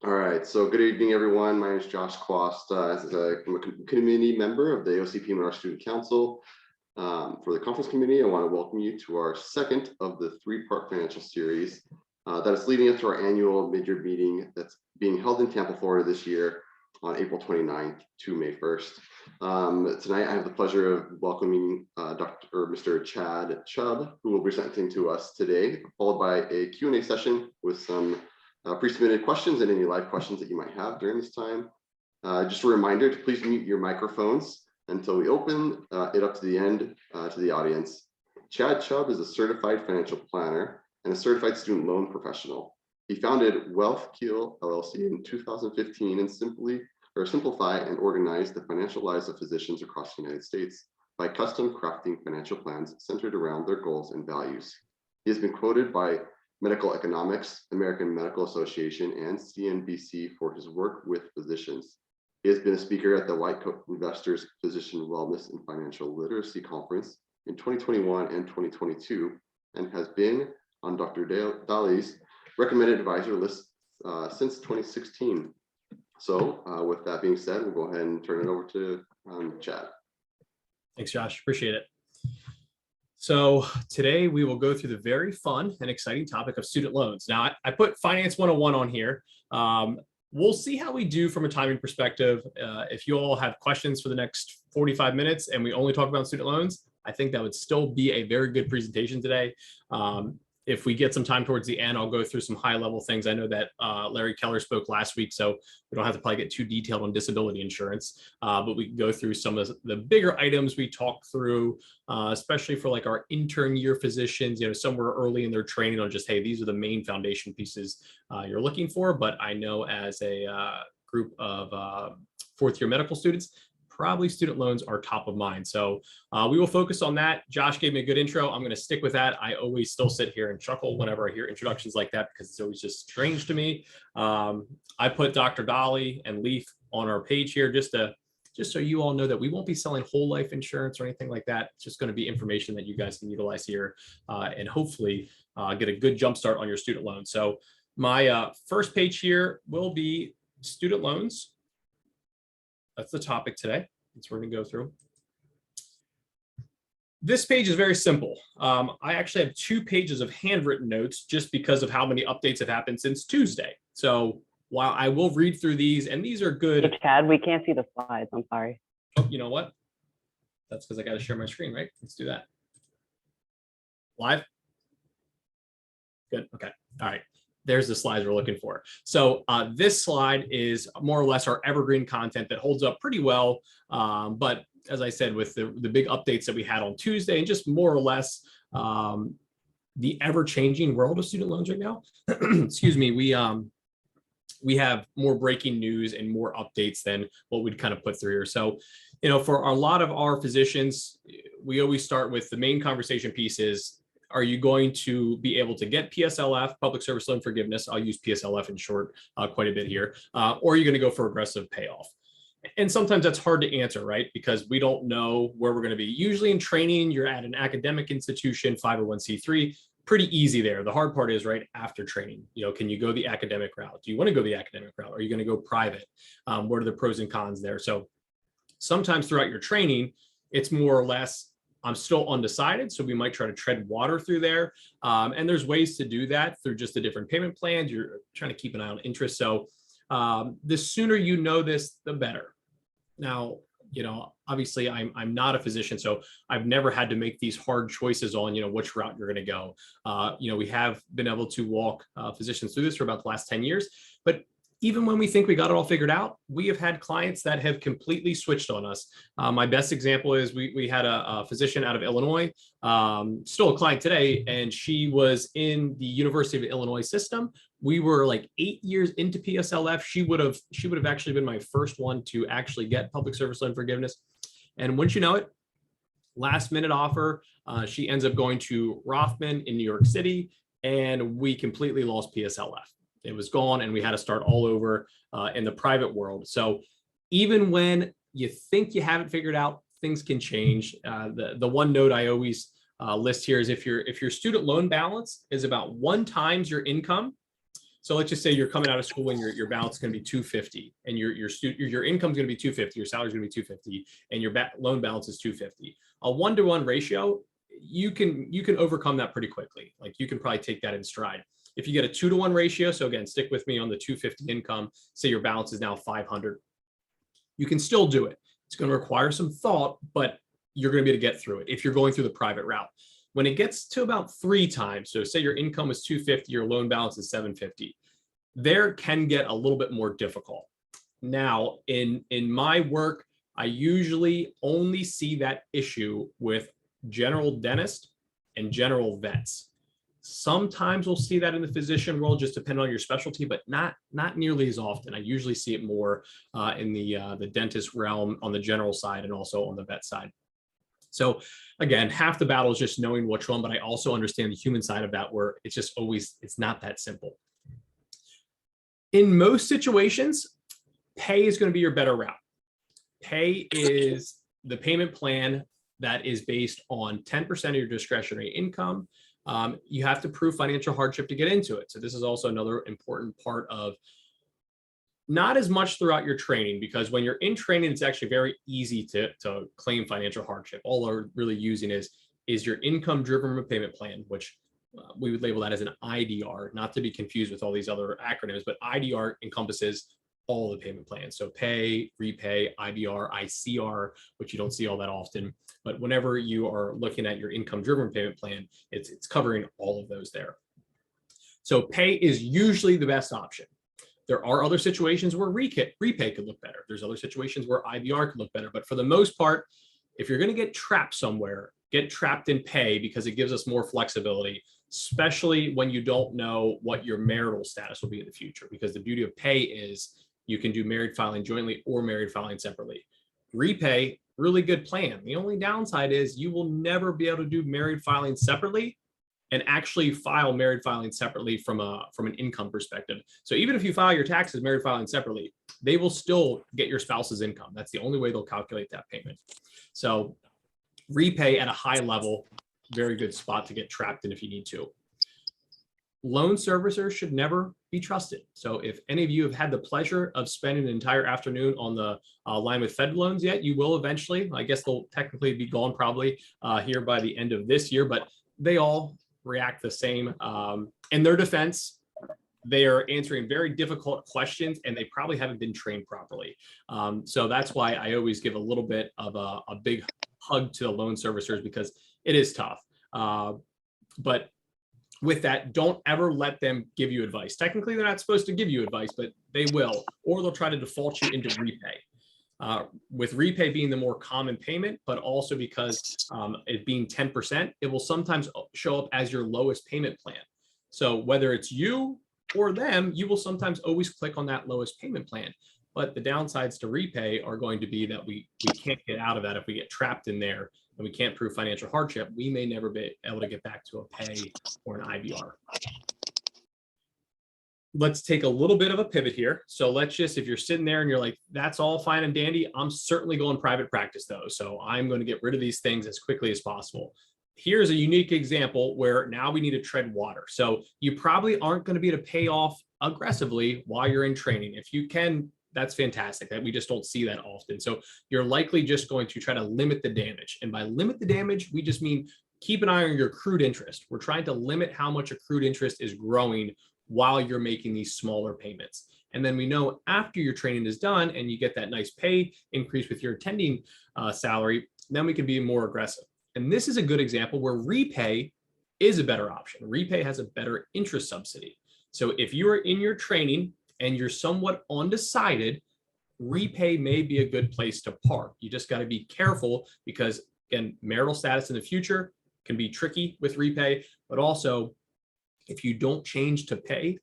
All right, so good evening, everyone. My name is Josh Quast. I'm a committee member of the OCP Menard Student Council. For the conference committee, I want to welcome you to our second of the three-part financial series that is leading up to our annual mid-year meeting that's being held in Tampa, Florida this year on April 29th to May 1st. Tonight, I have the pleasure of welcoming Mr. Chad Chubb, who will be presenting to us today, followed by a Q&A session with some pre-submitted questions and any live questions that you might have during this time. Just a reminder to please mute your microphones until we open it up to the end to the audience. Chad Chubb is a certified financial planner and a certified student loan professional. He founded Wealth Keel LLC in 2015 and simplify and organize the financial lives of physicians across the United States by custom crafting financial plans centered around their goals and values. He has been quoted by Medical Economics, American Medical Association, and CNBC for his work with physicians. He has been a speaker at the White Coat Investors Physician Wellness and Financial Literacy Conference in 2021 and 2022, and has been on Dr. Daly's recommended advisor list since 2016. So with that being said, we'll go ahead and turn it over to Chad. Thanks, Josh. Appreciate it. So today we will go through the very fun and exciting topic of student loans. Now, I put Finance 101 on here. We'll see how we do from a timing perspective. If you all have questions for the next 45 minutes and we only talk about student loans, I think that would still be a very good presentation today. If we get some time towards the end, I'll go through some high-level things. I know that Larry Keller spoke last week, so we don't have to probably get too detailed on disability insurance, but we can go through some of the bigger items we talk through, especially for like our intern year physicians, somewhere early in their training on just, hey, these are the main foundation pieces you're looking for. But I know as a group of fourth-year medical students, probably student loans are top of mind. So we will focus on that. Josh gave me a good intro. I'm going to stick with that. I always still sit here and chuckle whenever I hear introductions like that because it's always just strange to me. I put Dr. Dolly and Leaf on our page here just so you all know that we won't be selling whole life insurance or anything like that. It's just going to be information that you guys can utilize here and hopefully get a good jump start on your student loan. So my first page here will be student loans. That's the topic today. That's what we're going to go through. This page is very simple. I actually have 2 pages of handwritten notes just because of how many updates have happened since Tuesday. So while I will read through these, and these are good. Hey, Chad, we can't see the slides. I'm sorry. Oh, you know what? That's because I got to share my screen, right? Let's do that. Live? Good. Okay. All right. There's the slides we're looking for. So this slide is more or less our evergreen content that holds up pretty well. But as I said, with the big updates that we had on Tuesday and just more or less the ever-changing world of student loans right now, excuse me, we have more breaking news and more updates than what we'd kind of put through here. So, for a lot of our physicians, we always start with the main conversation piece is, are you going to be able to get PSLF, public service loan forgiveness? I'll use PSLF in short quite a bit here. Or are you going to go for aggressive payoff? And sometimes that's hard to answer, right? Because we don't know where we're going to be. Usually in training, you're at an academic institution, 501c3, pretty easy there. The hard part is right after training. Can you go the academic route? Do you want to go the academic route? Are you going to go private? What are the pros and cons there? So sometimes throughout your training, it's more or less, I'm still undecided, so we might try to tread water through there. And there's ways to do that through just the different payment plans. You're trying to keep an eye on interest. So the sooner you know this, the better. Now, obviously I'm not a physician, so I've never had to make these hard choices on, which route you're going to go. We have been able to walk physicians through this for about the last 10 years, but even when we think we got it all figured out, we have had clients that have completely switched on us. My best example is we had a physician out of Illinois, still a client today, and she was in the University of Illinois system. We were like 8 years into PSLF. She would have actually been my first one to actually get public service loan forgiveness. And wouldn't you know it, last minute offer, she ends up going to Rothman in New York City, and we completely lost PSLF. It was gone, and we had to start all over in the private world. So even when you think you have it figured out, things can change. The one note I always list here is if your student loan balance is about 1 times your income, So let's just say you're coming out of school and your balance is going to be 250, and your income is going to be 250, your salary is going to be 250, and your loan balance is 250. A 1-to-1 ratio, you can overcome that pretty quickly. Like you can probably take that in stride. If you get a 2-to-1 ratio, so again, stick with me on the 250 income, say your balance is now 500, you can still do it. It's going to require some thought, but you're going to be able to get through it if you're going through the private route. When it gets to about 3 times, so say your income is 250, your loan balance is 750, there can get a little bit more difficult. Now, in my work, I usually only see that issue with general dentists and general vets. Sometimes we'll see that in the physician world, just depending on your specialty, but not nearly as often. I usually see it more in the dentist realm on the general side and also on the vet side. So again, half the battle is just knowing which one, but I also understand the human side of that where it's not that simple. In most situations, pay is going to be your better route. Pay is the payment plan that is based on 10% of your discretionary income. You have to prove financial hardship to get into it. So this is also another important part of not as much throughout your training, because when you're in training, it's actually very easy to claim financial hardship. All we're really using is your income driven repayment plan, which we would label that as an IDR, not to be confused with all these other acronyms, but IDR encompasses all the payment plans. So pay, repay, IBR, ICR, which you don't see all that often. But whenever you are looking at your income driven payment plan, it's covering all of those there. So pay is usually the best option. There are other situations where repay could look better. There's other situations where IBR could look better. But for the most part, if you're going to get trapped somewhere, get trapped in pay, because it gives us more flexibility, especially when you don't know what your marital status will be in the future. Because the beauty of pay is you can do married filing jointly or married filing separately. Repay, really good plan. The only downside is you will never be able to do married filing separately and actually file married filing separately from an income perspective. So even if you file your taxes married filing separately, they will still get your spouse's income. That's the only way they'll calculate that payment. So repay at a high level, very good spot to get trapped in if you need to. Loan servicers should never be trusted. So if any of you have had the pleasure of spending an entire afternoon on the line with Fed loans yet, you will eventually. I guess they'll technically be gone probably here by the end of this year, but they all react the same. In their defense, they are answering very difficult questions and they probably haven't been trained properly. So that's why I always give a little bit of a big hug to the loan servicers, because it is tough. But with that, don't ever let them give you advice. Technically, they're not supposed to give you advice, but they will, or they'll try to default you into repay. With repay being the more common payment, but also because it being 10%, it will sometimes show up as your lowest payment plan. So whether it's you or them, you will sometimes always click on that lowest payment plan. But the downsides to repay are going to be that we can't get out of that. If we get trapped in there and we can't prove financial hardship, we may never be able to get back to a pay or an IBR. Let's take a little bit of a pivot here. So let's just, if you're sitting there and you're like, that's all fine and dandy, I'm certainly going private practice though. So I'm going to get rid of these things as quickly as possible. Here's a unique example where now we need to tread water. So you probably aren't going to be able to pay off aggressively while you're in training. If you can, that's fantastic. That we just don't see that often. So you're likely just going to try to limit the damage. And by limit the damage, we just mean keep an eye on your accrued interest. We're trying to limit how much accrued interest is growing while you're making these smaller payments. And then we know after your training is done and you get that nice pay increase with your attending salary, then we can be more aggressive. And this is a good example where repay is a better option. Repay has a better interest subsidy. So if you are in your training and you're somewhat undecided, repay may be a good place to park. You just got to be careful because, again, marital status in the future can be tricky with repay, but also if you don't change to pay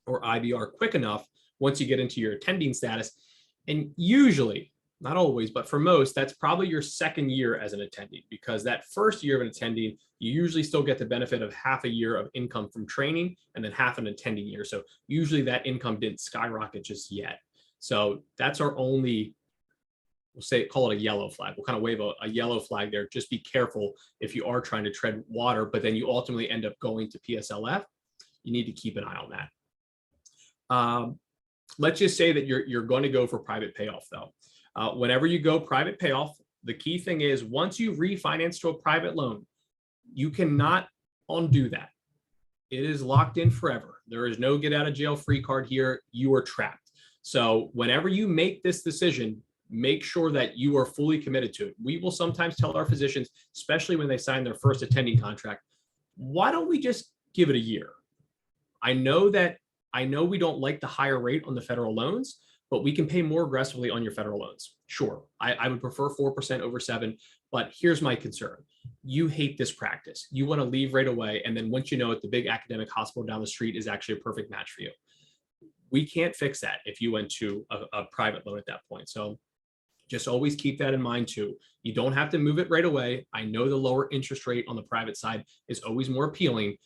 or IBR quick enough, once you get into your attending status, and usually, not always, but for most, that's probably your second year as an attending, because that first year of an attending, you usually still get the benefit of half a year of income from training and then half an attending year. So usually that income didn't skyrocket just yet. So that's our only, we'll say, call it a yellow flag. We'll kind of wave a yellow flag there. Just be careful if you are trying to tread water, but then you ultimately end up going to PSLF, you need to keep an eye on that. Let's just say that you're going to go for private payoff though. Whenever you go private payoff, the key thing is once you refinance to a private loan, you cannot undo that. It is locked in forever. There is no get out of jail free card here. You are trapped. So whenever you make this decision, make sure that you are fully committed to it. We will sometimes tell our physicians, especially when they sign their first attending contract, why don't we just give it a year? I know we don't like the higher rate on the federal loans, but we can pay more aggressively on your federal loans. Sure, I would prefer 4% over 7%, but here's my concern. You hate this practice. You want to leave right away. And then once you know it, the big academic hospital down the street is actually a perfect match for you. We can't fix that if you went to a private loan at that point. So just always keep that in mind too. You don't have to move it right away. I know the lower interest rate on the private side is always more appealing,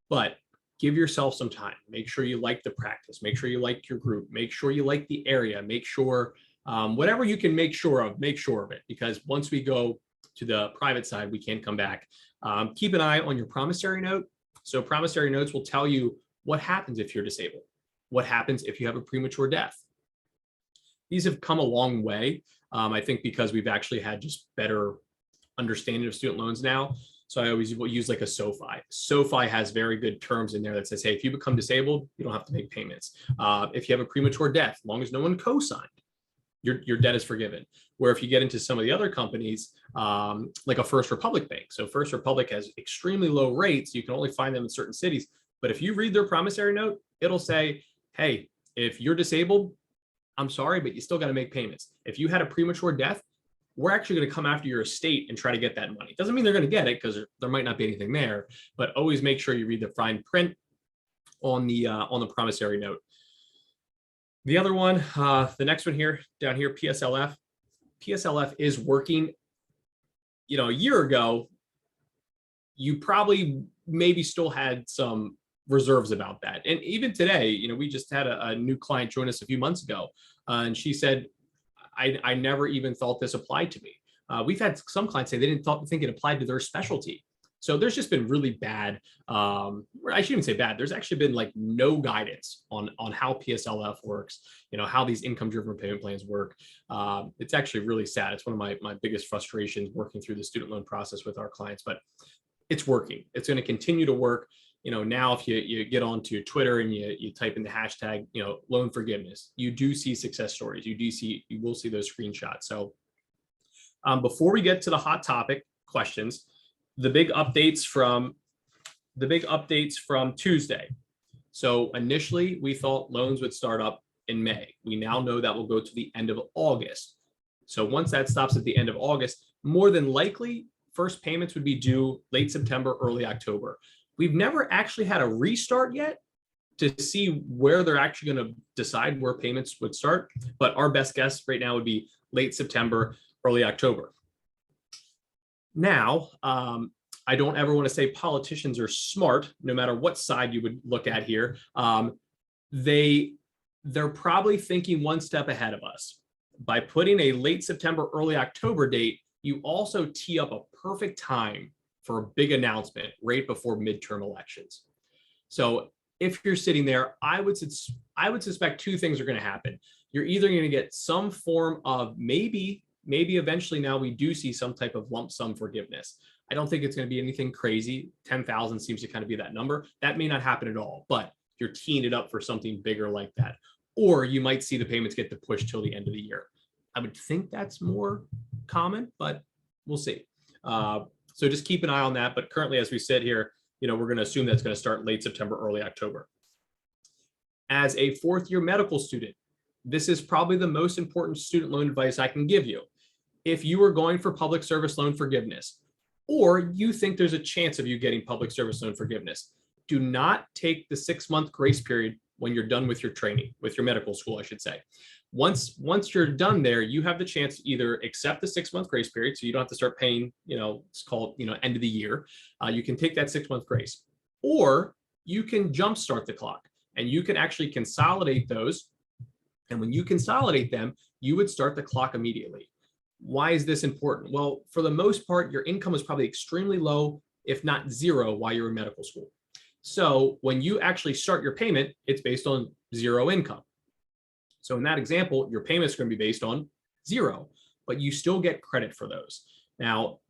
but give yourself some time. Make sure you like the practice. Make sure you like your group. Make sure you like the area. Make sure whatever you can make sure of it. Because once we go to the private side, we can't come back. Keep an eye on your promissory note. So promissory notes will tell you what happens if you're disabled. What happens if you have a premature death? These have come a long way. I think because we've actually had just better understanding of student loans now. So I always use like a SoFi. SoFi has very good terms in there that says, hey, if you become disabled, you don't have to make payments. If you have a premature death, as long as no one co-signed, your debt is forgiven. Where if you get into some of the other companies, like a First Republic Bank. So First Republic has extremely low rates. You can only find them in certain cities. But if you read their promissory note, it'll say, hey, if you're disabled, I'm sorry, but you still got to make payments. If you had a premature death, we're actually going to come after your estate and try to get that money. Doesn't mean they're going to get it because there might not be anything there, but always make sure you read the fine print on the promissory note. The other one, the next one here, down here, PSLF. PSLF is working. You know, a year ago, you probably maybe still had some reserves about that. And even today, you know, we just had a new client join us a few months ago, and she said, I never even thought this applied to me. We've had some clients say they didn't think it applied to their specialty. So there's just been really bad, I shouldn't even say bad, there's actually been like no guidance on how PSLF works, you know, how these income-driven payment plans work. It's actually really sad. It's one of my biggest frustrations working through the student loan process with our clients, but it's working. It's going to continue to work. You know, now if you get onto Twitter and you type in the hashtag, you know, loan forgiveness, you do see success stories. You will see those screenshots. So before we get to the hot topic questions, the big updates from Tuesday. So initially we thought loans would start up in May. We now know that will go to the end of August. So once that stops at the end of August, more than likely first payments would be due late September, early October. We've never actually had a restart yet to see where they're actually going to decide where payments would start. But our best guess right now would be late September, early October. Now, I don't ever want to say politicians are smart, no matter what side you would look at here. They're probably thinking one step ahead of us. By putting a late September, early October date, you also tee up a perfect time for a big announcement right before midterm elections. So if you're sitting there, I would suspect two things are going to happen. You're either going to get some form of maybe eventually now we do see some type of lump sum forgiveness. I don't think it's going to be anything crazy. 10,000 seems to kind of be that number. That may not happen at all, but you're teeing it up for something bigger like that. Or you might see the payments get to push till the end of the year. I would think that's more common, but we'll see. So just keep an eye on that. But currently, as we sit here, you know, we're going to assume that's going to start late September, early October. As a fourth-year medical student, this is probably the most important student loan advice I can give you. If you are going for public service loan forgiveness, or you think there's a chance of you getting public service loan forgiveness, do not take the 6-month grace period when you're done with your training, with your medical school, I should say. Once you're done there, you have the chance to either accept the 6-month grace period, so you don't have to start paying, you know, it's called, you know, end of the year. You can take that 6-month grace, or you can jumpstart the clock and you can actually consolidate those. And when you consolidate them, you would start the clock immediately. Why is this important? Well, for the most part, your income is probably extremely low, if not zero, while you're in medical school. So when you actually start your payment, it's based on 0 income. So in that example, your payment's going to be based on 0, but you still get credit for those. Now,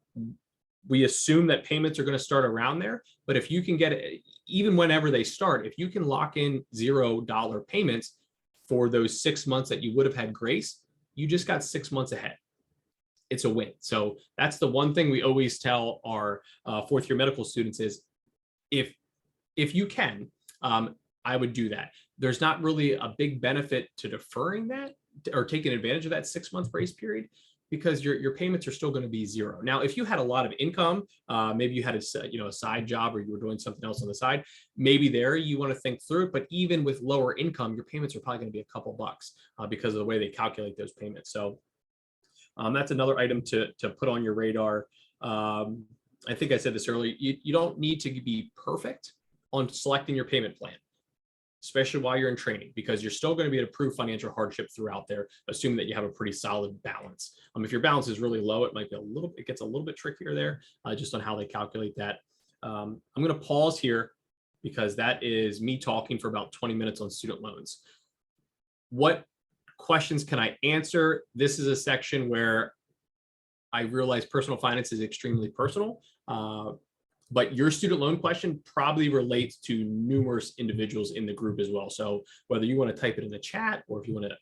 we assume that payments are going to start around there, but if you can get it, even whenever they start, if you can lock in $0 payments for those 6 months that you would have had grace, you just got 6 months ahead. It's a win. So that's the one thing we always tell our fourth year medical students is if you can, I would do that. There's not really a big benefit to deferring that or taking advantage of that 6 month grace period, because your payments are still going to be 0. Now, if you had a lot of income, maybe you had a side job or you were doing something else on the side, maybe there you want to think through it. But even with lower income, your payments are probably going to be a couple bucks because of the way they calculate those payments. So that's another item to put on your radar. I think I said this earlier. You don't need to be perfect on selecting your payment plan, especially while you're in training, because you're still going to be able to prove financial hardship throughout there, assuming that you have a pretty solid balance. If your balance is really low, it gets a little bit trickier there, just on how they calculate that. I'm going to pause here because that is me talking for about 20 minutes on student loans. What questions can I answer? This is a section where I realize personal finance is extremely personal. But your student loan question probably relates to numerous individuals in the group as well. So whether you want to type it in the chat or if you want to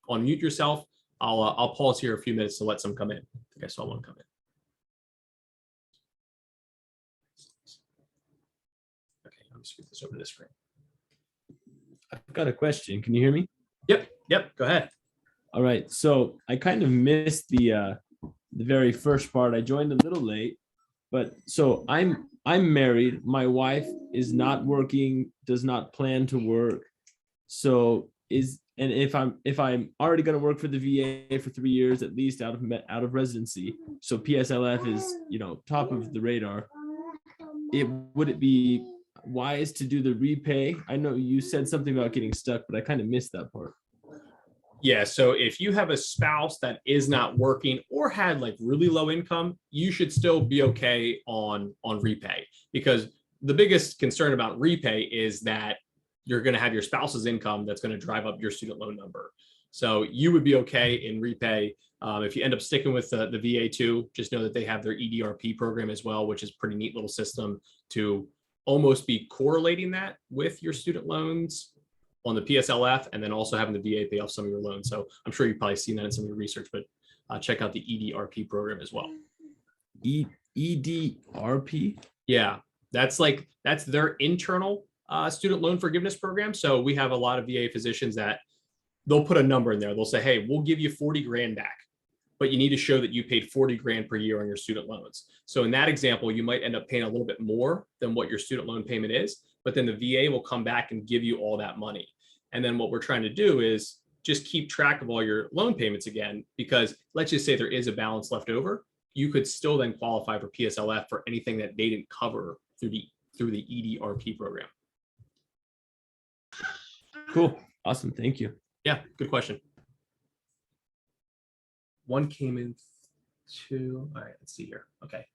unmute yourself, I'll pause here a few minutes to let some come in. I think I saw one come in. Okay, let me scoot this over to the screen. I've got a question. Can you hear me? Yep. Go ahead. All right. So I kind of missed the very first part. I joined a little late, but so I'm married. My wife is not working, does not plan to work. So if I'm already going to work for the VA for 3 years at least out of residency, so PSLF is top of the radar. Would it be wise to do the repay? I know you said something about getting stuck, but I kind of missed that part. Yeah, so if you have a spouse that is not working or had like really low income, you should still be okay on repay, because the biggest concern about repay is that you're going to have your spouse's income that's going to drive up your student loan number. So you would be okay in repay. If you end up sticking with the VA too, just know that they have their EDRP program as well, which is a pretty neat little system to almost be correlating that with your student loans on the PSLF, and then also having the VA pay off some of your loans. So I'm sure you've probably seen that in some of your research, but check out the EDRP program as well. EDRP? Yeah, that's their internal student loan forgiveness program. So we have a lot of VA physicians that they'll put a number in there. They'll say, hey, we'll give you 40 grand back, but you need to show that you paid 40 grand per year on your student loans. So in that example, you might end up paying a little bit more than what your student loan payment is, but then the VA will come back and give you all that money. And then what we're trying to do is just keep track of all your loan payments again, because let's just say there is a balance left over. You could still then qualify for PSLF for anything that they didn't cover through the EDRP program. Cool. Awesome. Thank you. Yeah, good question. One came in two. All right, let's see here. Okay.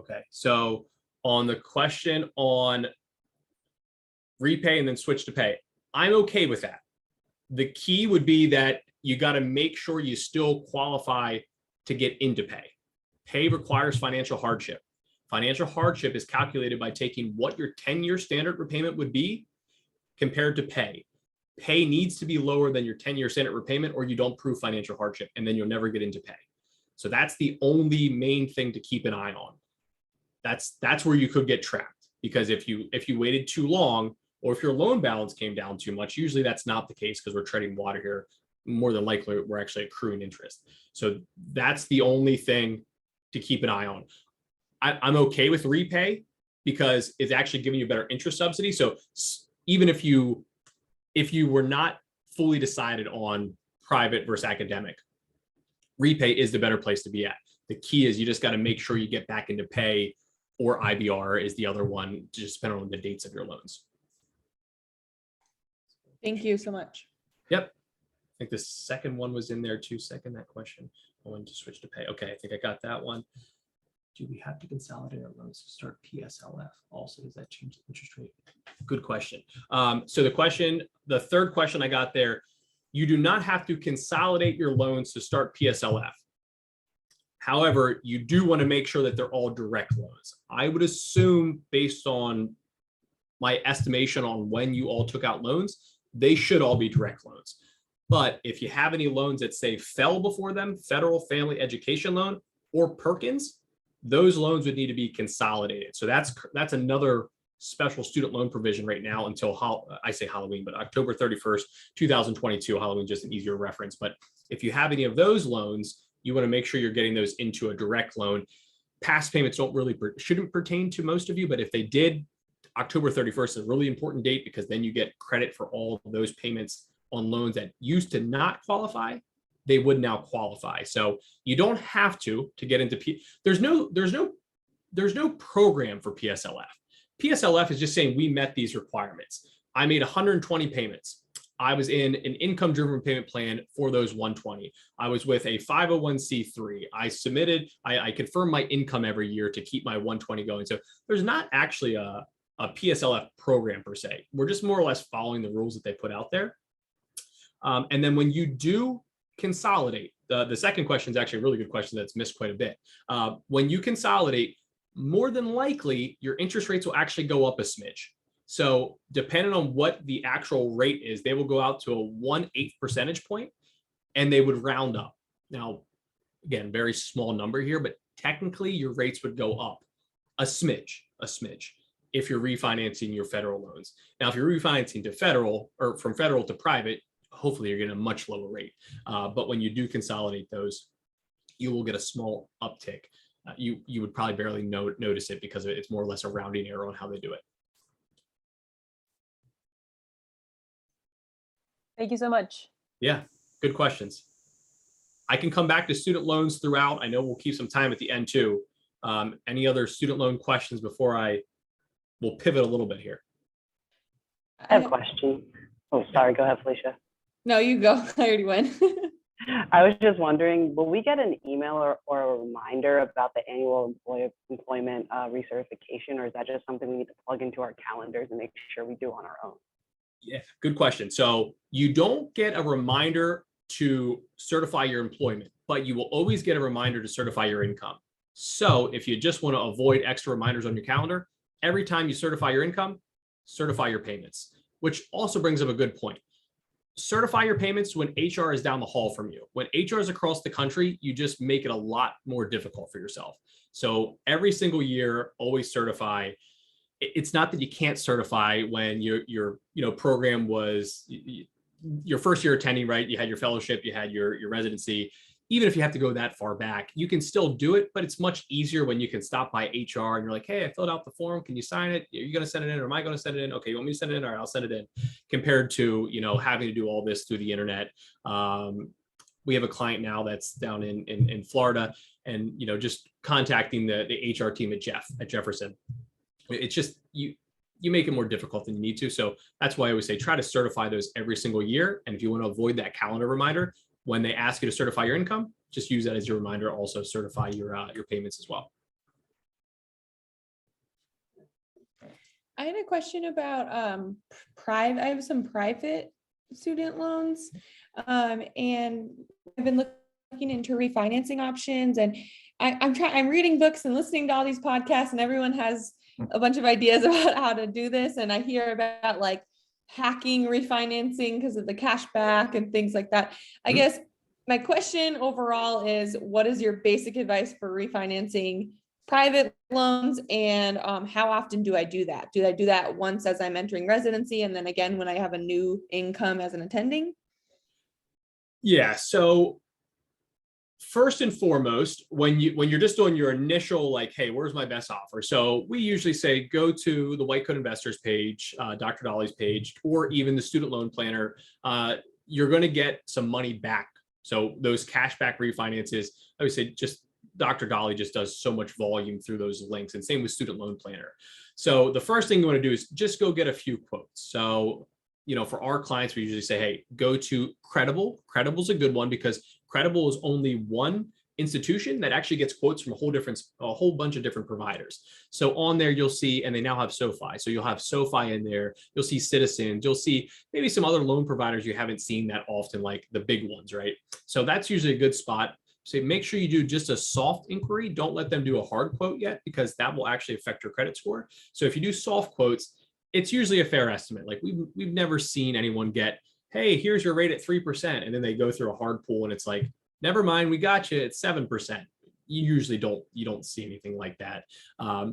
Okay, so on the question on repay and then switch to pay, I'm okay with that. The key would be that you got to make sure you still qualify to get into pay. Pay requires financial hardship. Financial hardship is calculated by taking what your 10-year standard repayment would be compared to pay. Pay needs to be lower than your 10-year standard repayment, or you don't prove financial hardship, and then you'll never get into pay. So that's the only main thing to keep an eye on. That's where you could get trapped, because if you waited too long, or if your loan balance came down too much, usually that's not the case because we're treading water here. More than likely, we're actually accruing interest. So that's the only thing to keep an eye on. I'm okay with repay because it's actually giving you a better interest subsidy. So even if you were not fully decided on private versus academic, repay is the better place to be at. The key is you just got to make sure you get back into pay, or IBR is the other one, just depending on the dates of your loans. Thank you so much. Yep. think the second one was in there too. Second, that question. I wanted to switch to pay. Okay, I think I got that one. Do we have to consolidate our loans to start PSLF? Also, does that change the interest rate? Good question. So the third question I got there, you do not have to consolidate your loans to start PSLF. However, you do want to make sure that they're all direct loans. I would assume, based on my estimation on when you all took out loans, they should all be direct loans. But if you have any loans that say fell before them, federal family education loan or Perkins, those loans would need to be consolidated. So that's another special student loan provision right now until I say Halloween, but October 31st, 2022. Halloween, just an easier reference. But if you have any of those loans, you want to make sure you're getting those into a direct loan. Past payments shouldn't pertain to most of you, but if they did, October 31st is a really important date, because then you get credit for all of those payments on loans that used to not qualify. They would now qualify. So you don't have to get into there's no program for PSLF. PSLF is just saying we met these requirements. I made 120 payments. I was in an income-driven payment plan for those 120. I was with a 501c3. I confirmed my income every year to keep my 120 going. So there's not actually a PSLF program per se. We're just more or less following the rules that they put out there. And then when you do consolidate, the second question is actually a really good question that's missed quite a bit. When you consolidate, more than likely your interest rates will actually go up a smidge. So depending on what the actual rate is, they will go out to a 1/8 percentage point, and they would round up. Now, again, very small number here, but technically your rates would go up a smidge if you're refinancing your federal loans. Now, if you're refinancing to federal or from federal to private, hopefully you're getting a much lower rate. But when you do consolidate those, you will get a small uptick. You would probably barely notice it, because it's more or less a rounding error on how they do it. Thank you so much. Yeah, good questions. I can come back to student loans throughout. I know we'll keep some time at the end too. Any other student loan questions before we'll pivot a little bit here? I have a question. Oh, sorry. Go ahead, Felicia. No, you go. I already went. I was just wondering, will we get an email or a reminder about the annual employment recertification, or is that just something we need to plug into our calendars and make sure we do on our own? Yeah, good question. So you don't get a reminder to certify your employment, but you will always get a reminder to certify your income. So if you just want to avoid extra reminders on your calendar, every time you certify your income, certify your payments, which also brings up a good point. Certify your payments when HR is down the hall from you. When HR is across the country, you just make it a lot more difficult for yourself. So every single year, always certify. It's not that you can't certify when your program was your first year attending, right? You had your fellowship, you had your residency. Even if you have to go that far back, you can still do it, but it's much easier when you can stop by HR and you're like, hey, I filled out the form. Can you sign it? Are you going to send it in, or am I going to send it in? Okay, you want me to send it in? All right, I'll send it in. Compared to, having to do all this through the internet. We have a client now that's down in Florida, and, just contacting the HR team at Jefferson. It's just, you make it more difficult than you need to. So that's why I always say, try to certify those every single year. And if you want to avoid that calendar reminder, when they ask you to certify your income, just use that as your reminder. Also certify your payments as well. I had a question about I have some private student loans, and I've been looking into refinancing options, and I'm reading books and listening to all these podcasts, and everyone has a bunch of ideas about how to do this. And I hear about like hacking refinancing because of the cash back and things like that. I guess my question overall is, what is your basic advice for refinancing private loans, and how often do I do that? Do I do that once as I'm entering residency, and then again when I have a new income as an attending? Yeah, so first and foremost, when you're just doing your initial, like, hey, where's my best offer? So we usually say, go to the White Coat Investors page, Dr. Dolly's page, or even the student loan planner. You're going to get some money back. So those cashback refinances, I would say, just Dr. Dolly just does so much volume through those links, and same with student loan planner. So the first thing you want to do is just go get a few quotes. So for our clients, we usually say, hey, go to Credible. Credible's a good one because Credible is only one institution that actually gets quotes from a whole bunch of different providers. So on there, you'll see, and they now have SoFi. So you'll have SoFi in there. You'll see Citizens. You'll see maybe some other loan providers you haven't seen that often, like the big ones, right? So that's usually a good spot. So make sure you do just a soft inquiry. Don't let them do a hard quote yet, because that will actually affect your credit score. So if you do soft quotes, it's usually a fair estimate. Like we've never seen anyone get, hey, here's your rate at 3%. And then they go through a hard pool and it's like, never mind, we got you at 7%. You usually don't see anything like that.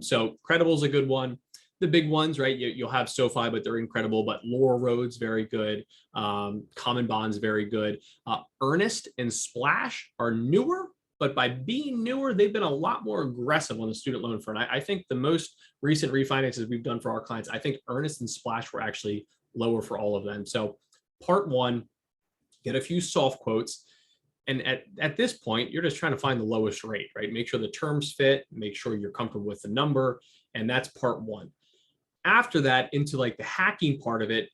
So Credible is a good one. The big ones, right? You'll have SoFi, but they're incredible. But Laurel Road's very good. Common Bond's very good. Earnest and Splash are newer, but by being newer, they've been a lot more aggressive on the student loan front. I think the most recent refinances we've done for our clients, I think Earnest and Splash were actually lower for all of them. So part one, get a few soft quotes. And at this point, you're just trying to find the lowest rate, right? Make sure the terms fit, make sure you're comfortable with the number. And that's part one. After that, into like the hacking part of it,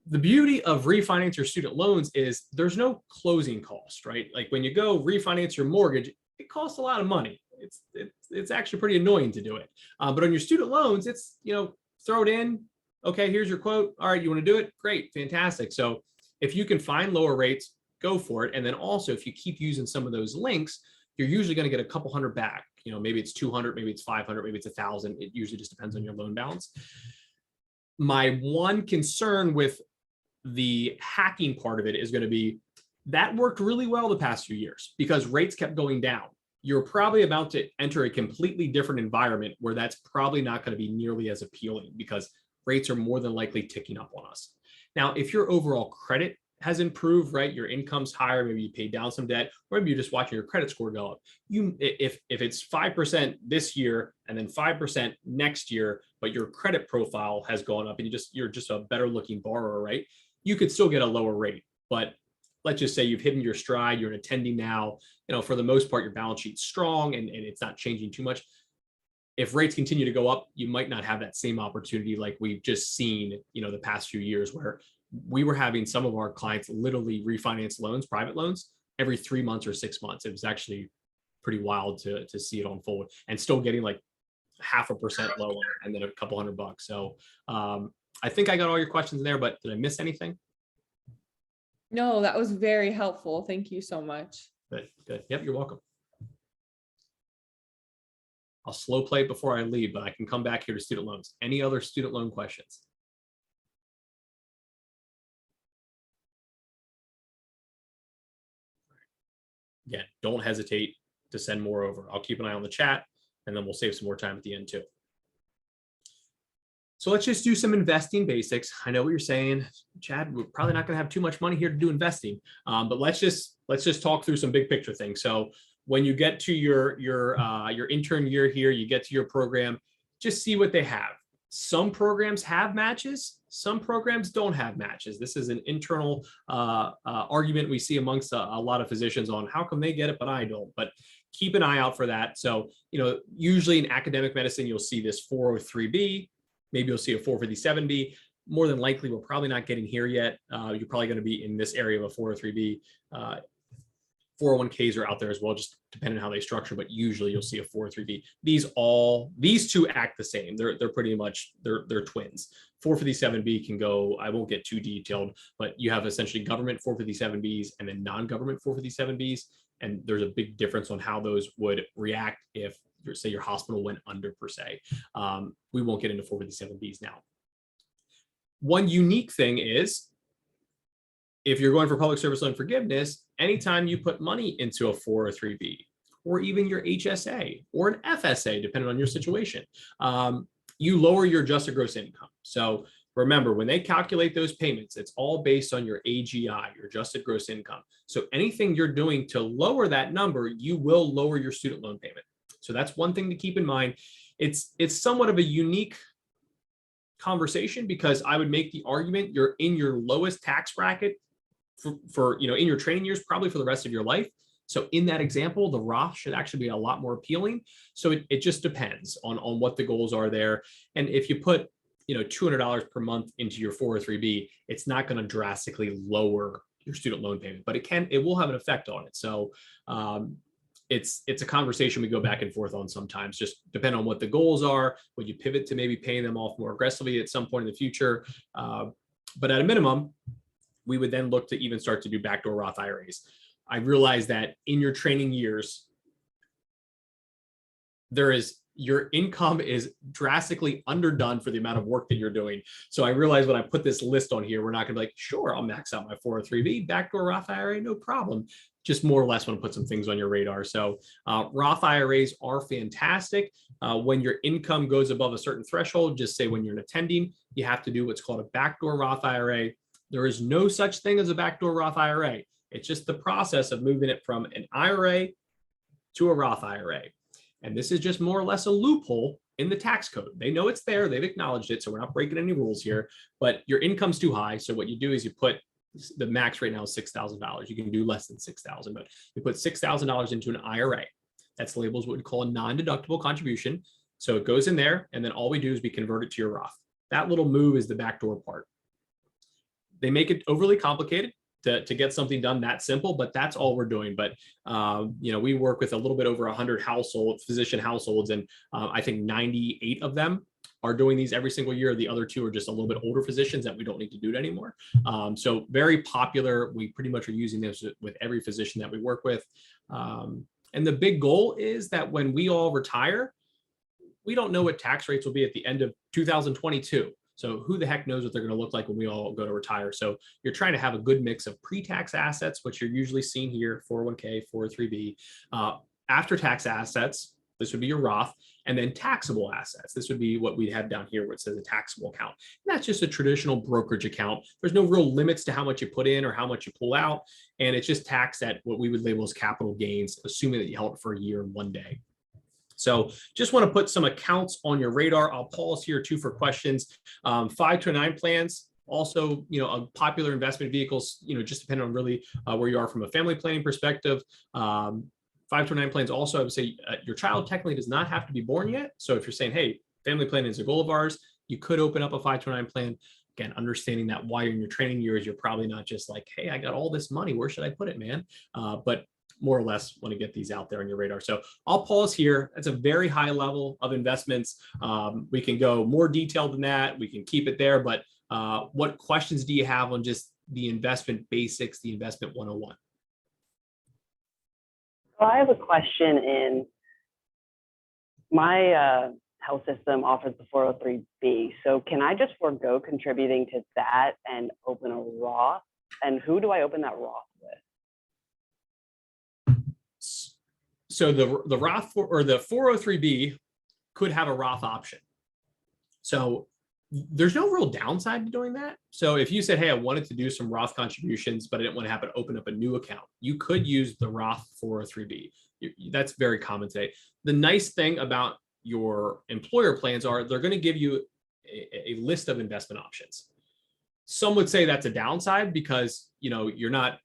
the beauty of refinance your student loans is there's no closing cost, right? Like when you go refinance your mortgage, it costs a lot of money. It's actually pretty annoying to do it. But on your student loans, it's, throw it in. Okay, here's your quote. All right, you want to do it? Great, fantastic. So if you can find lower rates, go for it. And then also, if you keep using some of those links, you're usually going to get a couple hundred back. Maybe it's 200, maybe it's 500, maybe it's 1,000. It usually just depends on your loan balance. My one concern with the hacking part of it is going to be that worked really well the past few years because rates kept going down. You're probably about to enter a completely different environment where that's probably not going to be nearly as appealing because rates are more than likely ticking up on us. Now, if your overall credit has improved, right? Your income's higher, maybe you paid down some debt, or maybe you're just watching your credit score go up. If it's 5% this year and then 5% next year, but your credit profile has gone up and you're just a better looking borrower, right? You could still get a lower rate, but let's just say you've hidden your stride, you're an attending now, for the most part, your balance sheet's strong and it's not changing too much. If rates continue to go up, you might not have that same opportunity like we've just seen, the past few years where we were having some of our clients literally refinance loans, private loans, every 3 months or 6 months. It was actually pretty wild to see it unfold and still getting like 0.5% lower and then a couple $100. So I think I got all your questions there, but did I miss anything? No, that was very helpful. Thank you so much. Good. Yep, you're welcome. I'll slow play it before I leave, but I can come back here to student loans. Any other student loan questions? Again, don't hesitate to send more over. I'll keep an eye on the chat and then we'll save some more time at the end too. So let's just do some investing basics. I know what you're saying, Chad, we're probably not going to have too much money here to do investing, but let's just talk through some big picture things. So when you get to your intern year here, you get to your program, just see what they have. Some programs have matches, some programs don't have matches. This is an internal argument we see amongst a lot of physicians on how come they get it, but I don't. But keep an eye out for that. So, usually in academic medicine, you'll see this 403B, maybe you'll see a 457B. More than likely, we're probably not getting here yet. You're probably going to be in this area of a 403B. 401ks are out there as well, just depending on how they structure, but usually you'll see a 403B. These two act the same. They're pretty much, they're twins. 457B can go, I won't get too detailed, but you have essentially government 457Bs and then non-government 457Bs. And there's a big difference on how those would react if, say, your hospital went under per se. We won't get into 457Bs now. One unique thing is, if you're going for public service loan forgiveness, anytime you put money into a 403B or even your HSA or an FSA, depending on your situation, you lower your adjusted gross income. So remember, when they calculate those payments, it's all based on your AGI, your adjusted gross income. So anything you're doing to lower that number, you will lower your student loan payment. So that's one thing to keep in mind. It's somewhat of a unique conversation because I would make the argument you're in your lowest tax bracket for in your training years, probably for the rest of your life. So in that example, the Roth should actually be a lot more appealing. So it just depends on what the goals are there. And if you put $200 per month into your 403b, it's not going to drastically lower your student loan payment, but it will have an effect on it. So it's a conversation we go back and forth on sometimes, just depending on what the goals are. Would you pivot to maybe paying them off more aggressively at some point in the future? But at a minimum, we would then look to even start to do backdoor Roth IRAs. I realize that in your training years, your income is drastically underdone for the amount of work that you're doing. So I realize when I put this list on here, we're not gonna be like, sure, I'll max out my 403b, backdoor Roth IRA, no problem. Just more or less want to put some things on your radar. So Roth IRAs are fantastic. When your income goes above a certain threshold, just say when you're an attending, you have to do what's called a backdoor Roth IRA. There is no such thing as a backdoor Roth IRA. It's just the process of moving it from an IRA to a Roth IRA. And this is just more or less a loophole in the tax code. They know it's there, they've acknowledged it, so we're not breaking any rules here, but your income's too high. So what you do is you put, the max right now is $6,000. You can do less than $6,000, but you put $6,000 into an IRA. That's labeled what we call a non-deductible contribution. So it goes in there, and then all we do is we convert it to your Roth. That little move is the backdoor part. They make it overly complicated to get something done that simple, but that's all we're doing. But we work with a little bit over 100 physician households, and I think 98 of them are doing these every single year. The other 2 are just a little bit older physicians that we don't need to do it anymore. So very popular. We pretty much are using this with every physician that we work with. And the big goal is that when we all retire, we don't know what tax rates will be at the end of 2022. So who the heck knows what they're going to look like when we all go to retire? So you're trying to have a good mix of pre-tax assets, which you're usually seeing here, 401k, 403b, after-tax assets, this would be your Roth, and then taxable assets. This would be what we have down here where it says a taxable account. And that's just a traditional brokerage account. There's no real limits to how much you put in or how much you pull out. And it's just taxed at what we would label as capital gains, assuming that you held it for a year and 1 day. So just want to put some accounts on your radar. I'll pause here too for questions. 529 plans, also, a popular investment vehicles, just depending on really where you are from a family planning perspective. 529 plans also, I would say your child technically does not have to be born yet. So if you're saying, hey, family planning is a goal of ours, you could open up a 529 plan. Again, understanding that while you're in your training years, you're probably not just like, hey, I got all this money, where should I put it, man? But more or less want to get these out there on your radar. So I'll pause here. That's a very high level of investments. We can go more detailed than that. We can keep it there, but what questions do you have on just the investment basics, the investment 101? So I have a question in my health system offers the 403b. So can I just forego contributing to that and open a Roth? And who do I open that Roth with? So the Roth or the 403b could have a Roth option. So there's no real downside to doing that. So if you said, hey, I wanted to do some Roth contributions, but I didn't want to have to open up a new account, you could use the Roth 403b. That's very common today. The nice thing about your employer plans are they're going to give you a list of investment options. Some would say that's a downside because you're not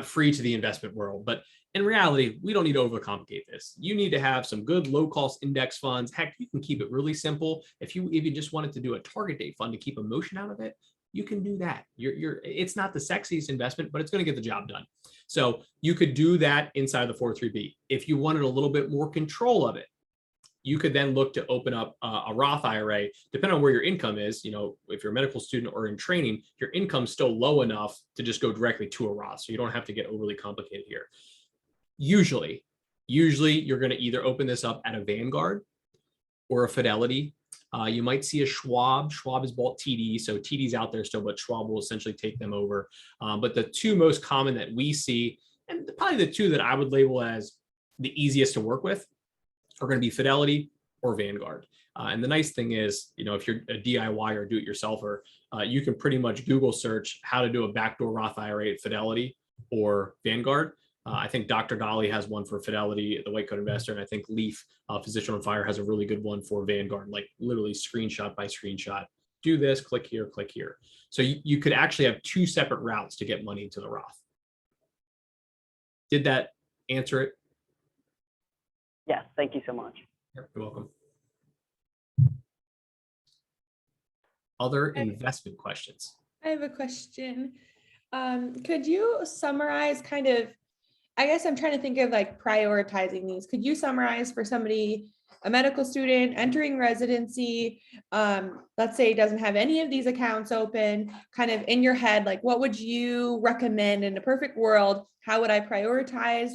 free to the investment world, but in reality, we don't need to overcomplicate this. You need to have some good low-cost index funds. Heck, you can keep it really simple. If you even just wanted to do a target date fund to keep emotion out of it, you can do that. It's not the sexiest investment, but it's going to get the job done. So you could do that inside the 403b. If you wanted a little bit more control of it, you could then look to open up a Roth IRA, depending on where your income is. If you're a medical student or in training, your income's still low enough to just go directly to a Roth. So you don't have to get overly complicated here. Usually you're going to either open this up at a Vanguard or a Fidelity. You might see a Schwab. Schwab has bought TD, so TD's out there still, but Schwab will essentially take them over. But the 2 most common that we see, and probably the 2 that I would label as the easiest to work with, are going to be Fidelity or Vanguard. And the nice thing is, if you're a DIY or do-it-yourselfer, you can pretty much Google search how to do a backdoor Roth IRA at Fidelity or Vanguard. I think Dr. Dolly has one for Fidelity, the White Coat Investor, and I think Leaf, Physician on Fire, has a really good one for Vanguard, like literally screenshot by screenshot. Do this, click here, click here. So you could actually have 2 separate routes to get money into the Roth. Did that answer it? Yes, thank you so much. You're welcome. other investment questions? I have a question. Could you summarize kind of, I guess I'm trying to think of like prioritizing these. Could you summarize for somebody, a medical student entering residency, let's say doesn't have any of these accounts open, kind of in your head, like what would you recommend in a perfect world? How would I prioritize?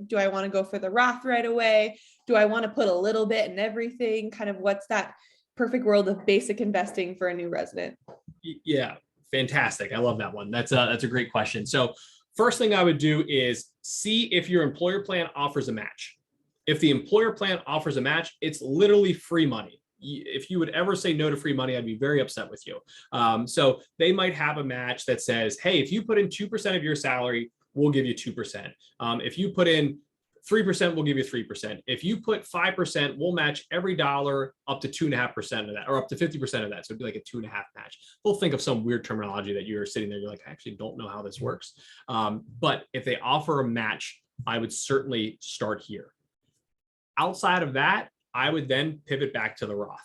Do I want to go for the Roth right away? Do I want to put a little bit in everything? Kind of what's that perfect world of basic investing for a new resident? Yeah, fantastic. I love that one. That's a great question. So first thing I would do is see if your employer plan offers a match. If the employer plan offers a match, it's literally free money. If you would ever say no to free money, I'd be very upset with you. So they might have a match that says, hey, if you put in 2% of your salary, we'll give you 2%. If you put in 3%, we'll give you 3%. If you put 5%, we'll match every dollar up to 2.5% of that, or up to 50% of that. So it'd be like a 2.5 match. We'll think of some weird terminology that you're sitting there, you're like, I actually don't know how this works. But if they offer a match, I would certainly start here. Outside of that, I would then pivot back to the Roth,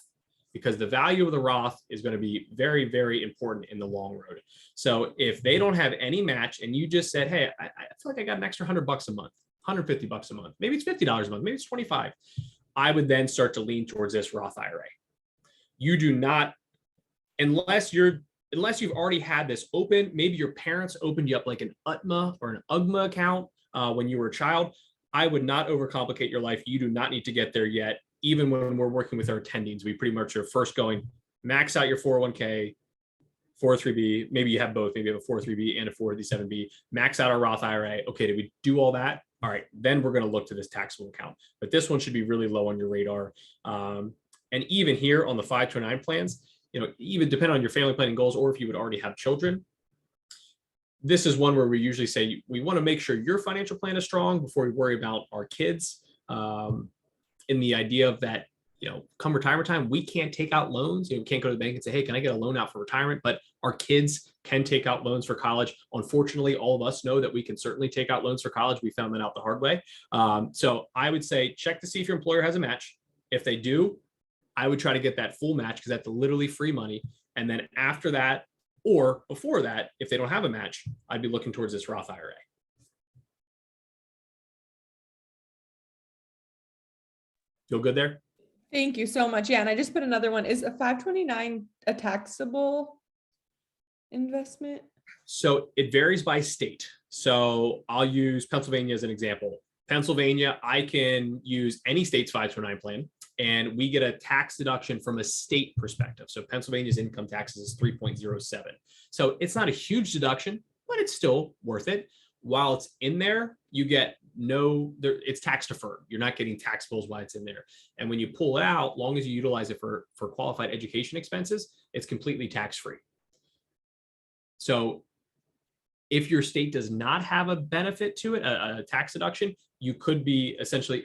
because the value of the Roth is going to be very, very important in the long road. So if they don't have any match and you just said, hey, I feel like I got an extra $100 a month, $150 a month, maybe it's $50 a month, maybe it's 25, I would then start to lean towards this Roth IRA. You do not, unless you've already had this open, maybe your parents opened you up like an UTMA or an UGMA account when you were a child, I would not overcomplicate your life. You do not need to get there yet. Even when we're working with our attendings, we pretty much are first going, max out your 401k, 403b, maybe you have both, maybe you have a 403b and a 437b, max out our Roth IRA. Okay, did we do all that? All right, then we're going to look to this taxable account. But this one should be really low on your radar. And even here on the 529 plans, even depending on your family planning goals, or if you would already have children, this is one where we usually say we want to make sure your financial plan is strong before we worry about our kids. In the idea of that, come retirement time, we can't take out loans. We can't go to the bank and say, hey, can I get a loan out for retirement? But our kids can take out loans for college. Unfortunately, all of us know that we can certainly take out loans for college. We found that out the hard way. So I would say check to see if your employer has a match. If they do, I would try to get that full match, because that's literally free money. And then after that, or before that, if they don't have a match, I'd be looking towards this Roth IRA. Feel good there? Thank you so much. Yeah, and I just put another one. Is a 529 a taxable investment? So it varies by state. So I'll use Pennsylvania as an example. Pennsylvania, I can use any state's 529 plan, and we get a tax deduction from a state perspective. So Pennsylvania's income taxes is 3.07. So it's not a huge deduction, but it's still worth it. While it's in there, you get it's tax deferred. You're not getting tax bills while it's in there. And when you pull it out, long as you utilize it for qualified education expenses, it's completely tax-free. So if your state does not have a benefit to it, a tax deduction, you could be essentially,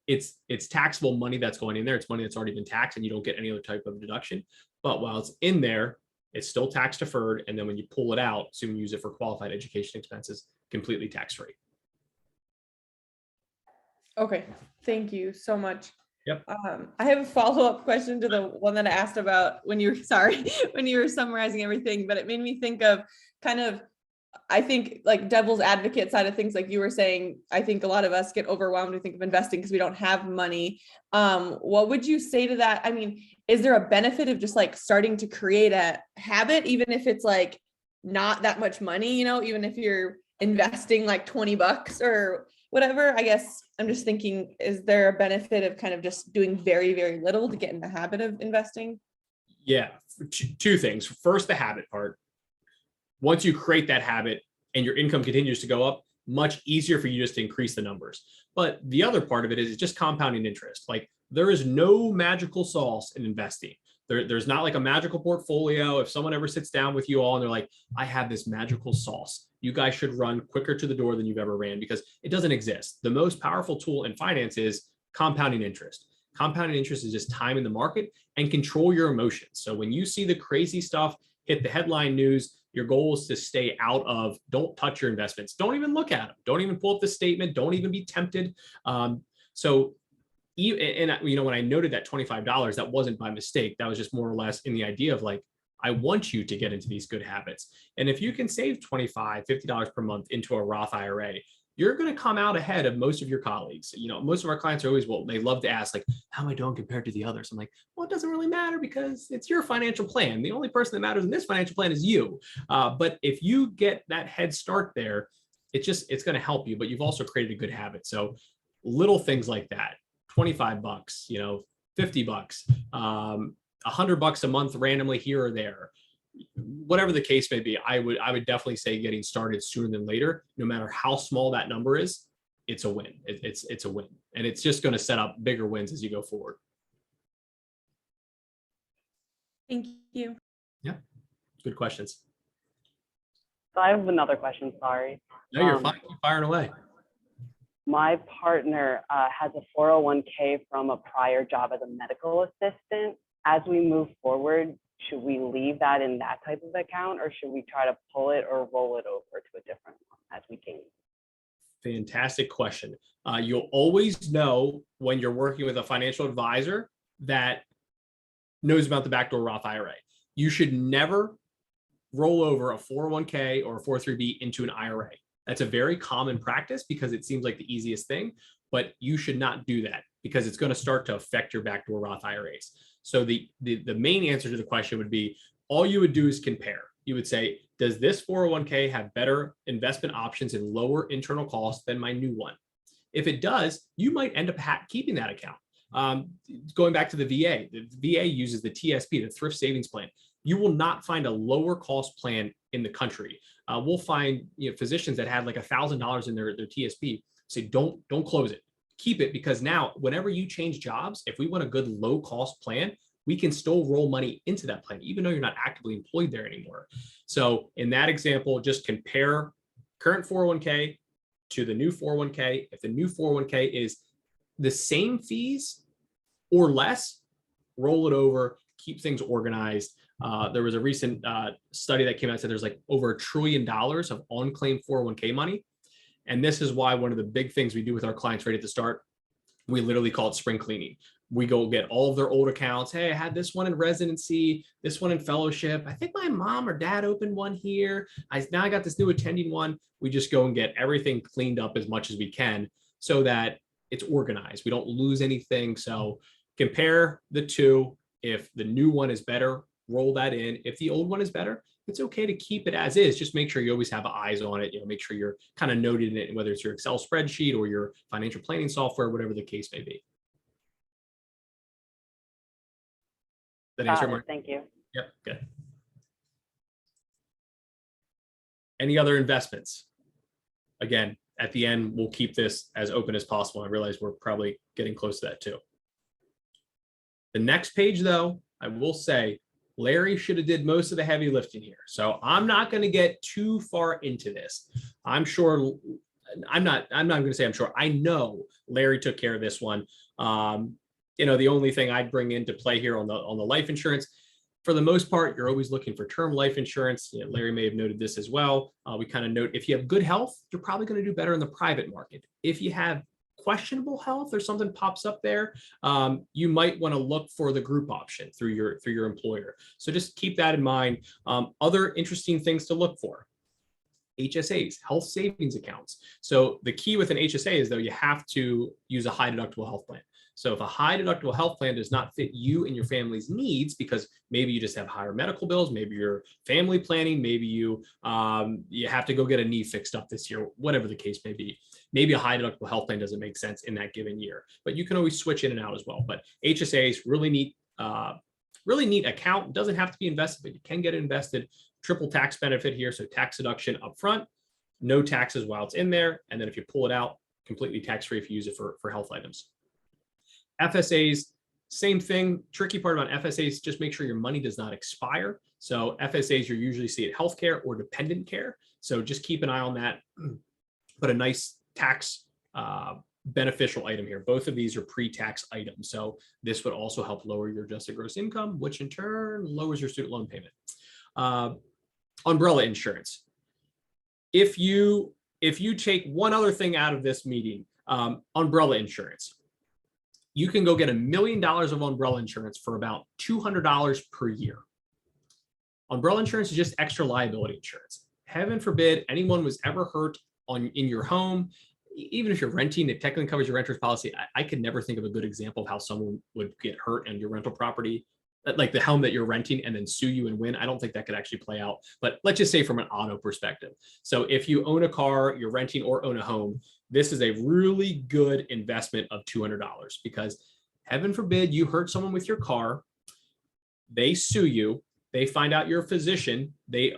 it's taxable money that's going in there. It's money that's already been taxed, and you don't get any other type of deduction. But while it's in there, it's still tax deferred. And then when you pull it out, so you use it for qualified education expenses, completely tax-free. Okay, thank you so much. Yep. I have a follow-up question to the one that I asked about when you were summarizing everything, but it made me think of kind of, I think, like devil's advocate side of things, like you were saying. I think a lot of us get overwhelmed to think of investing because we don't have money. What would you say to that? I mean, is there a benefit of just like starting to create a habit, even if it's like not that much money, even if you're investing like $20 or whatever? I guess I'm just thinking, is there a benefit of kind of just doing very, very little to get in the habit of investing? Yeah, two things. First, the habit part. Once you create that habit and your income continues to go up, much easier for you just to increase the numbers. But the other part of it is just compounding interest. Like, there is no magical sauce in investing. There's not like a magical portfolio. If someone ever sits down with you all and they're like, I have this magical sauce, you guys should run quicker to the door than you've ever ran, because it doesn't exist. The most powerful tool in finance is compounding interest. Compounding interest is just time in the market and control your emotions. So when you see the crazy stuff hit the headline news, your goal is to stay out of, don't touch your investments. Don't even look at them. Don't even pull up the statement. Don't even be tempted. So and you know, when I noted that $25, that wasn't by mistake. That was just more or less in the idea of like, I want you to get into these good habits. And if you can save $25, $50 per month into a Roth IRA, you're going to come out ahead of most of your colleagues. You know, most of our clients are always, well, they love to ask like, how am I doing compared to the others? I'm like, well, it doesn't really matter because it's your financial plan. The only person that matters in this financial plan is you. But if you get that head start there, it's going to help you, but you've also created a good habit. So little things like that, $25, you know, $50, $100 a month randomly here or there, whatever the case may be, I would definitely say getting started sooner than later, no matter how small that number is, it's a win. It's a win. And it's just going to set up bigger wins as you go forward. Thank you. Yeah. Good questions. So I have another question, sorry. No, you're fine. Keep firing away. My partner has a 401k from a prior job as a medical assistant. As we move forward, should we leave that in that type of account, or should we try to pull it or roll it over to a different one as we gain? Fantastic question. You'll always know when you're working with a financial advisor that knows about the backdoor Roth IRA. You should never roll over a 401k or a 403b into an IRA. That's a very common practice because it seems like the easiest thing, but you should not do that because it's going to start to affect your backdoor Roth IRAs. So the main answer to the question would be, all you would do is compare. You would say, does this 401k have better investment options and lower internal costs than my new one? If it does, you might end up keeping that account. Going back to the VA uses the TSP, the Thrift Savings Plan. You will not find a lower cost plan in the country. We'll find physicians that had like $1,000 in their TSP. Say, don't close it. Keep it, because now whenever you change jobs, if we want a good low cost plan, we can still roll money into that plan, even though you're not actively employed there anymore. So in that example, just compare current 401k to the new 401k. If the new 401k is the same fees or less, roll it over, keep things organized. There was a recent study that came out that said there's like over $1 trillion of unclaimed 401k money. And this is why one of the big things we do with our clients right at the start, we literally call it spring cleaning. We go get all of their old accounts. Hey, I had this one in residency, this one in fellowship. I think my mom or dad opened one here. Now I got this new attending one. We just go and get everything cleaned up as much as we can so that it's organized. We don't lose anything. So compare the two. If the new one is better, roll that in. If the old one is better, it's okay to keep it as is. Just make sure you always have eyes on it. Make sure you're kind of noted in it, whether it's your Excel spreadsheet or your financial planning software, whatever the case may be. That answer, Mark? Thank you. Yep, good. Any other investments? Again, at the end, we'll keep this as open as possible. I realize we're probably getting close to that too. The next page, though, I will say, Larry should have did most of the heavy lifting here. So I'm not going to get too far into this. I'm sure, I'm not going to say I'm sure. I know Larry took care of this one. The only thing I'd bring into play here on the life insurance, for the most part, you're always looking for term life insurance. Larry may have noted this as well. We kind of note if you have good health, you're probably going to do better in the private market. If you have questionable health or something pops up there, you might want to look for the group option through your employer. So just keep that in mind. Other interesting things to look for: HSAs, health savings accounts. So the key with an HSA is, though, you have to use a high deductible health plan. So if a high deductible health plan does not fit you and your family's needs, because maybe you just have higher medical bills, maybe you're family planning, maybe you have to go get a knee fixed up this year, whatever the case may be. Maybe a high deductible health plan doesn't make sense in that given year, but you can always switch in and out as well. But HSAs, really neat account. Doesn't have to be invested, but you can get it invested. Triple tax benefit here. So tax deduction up front, no taxes while it's in there. And then if you pull it out, completely tax-free if you use it for health items. FSAs, same thing. Tricky part about FSAs, just make sure your money does not expire. So FSAs, you usually see it healthcare or dependent care. So just keep an eye on that. But a nice tax beneficial item here. Both of these are pre-tax items. So this would also help lower your adjusted gross income, which in turn lowers your student loan payment. Umbrella insurance. If you take one other thing out of this meeting, umbrella insurance. you can go get $1 million of umbrella insurance for about $200 per year. Umbrella insurance is just extra liability insurance. Heaven forbid anyone was ever hurt in your home. Even if you're renting, it technically covers your renter's policy. I could never think of a good example of how someone would get hurt in your rental property, like the home that you're renting, and then sue you and win. I don't think that could actually play out. But let's just say from an auto perspective. So if you own a car, you're renting, or own a home, this is a really good investment of $200, because heaven forbid you hurt someone with your car, they sue you, they find out you're a physician, they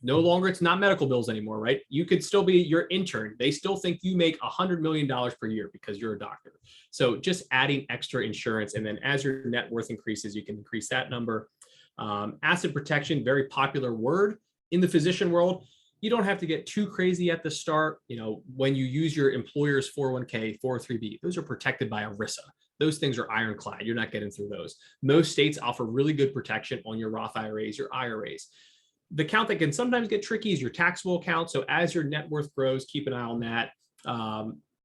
no longer, it's not medical bills anymore, right? You could still be your intern. They still think you make $100 million per year because you're a doctor. So just adding extra insurance, and then as your net worth increases, you can increase that number. Asset protection, very popular word in the physician world. You don't have to get too crazy at the start. You know, when you use your employer's 401k, 403b, those are protected by ERISA. Those things are ironclad. You're not getting through those. Most states offer really good protection on your Roth IRAs, your IRAs. The account that can sometimes get tricky is your taxable account. So as your net worth grows, keep an eye on that.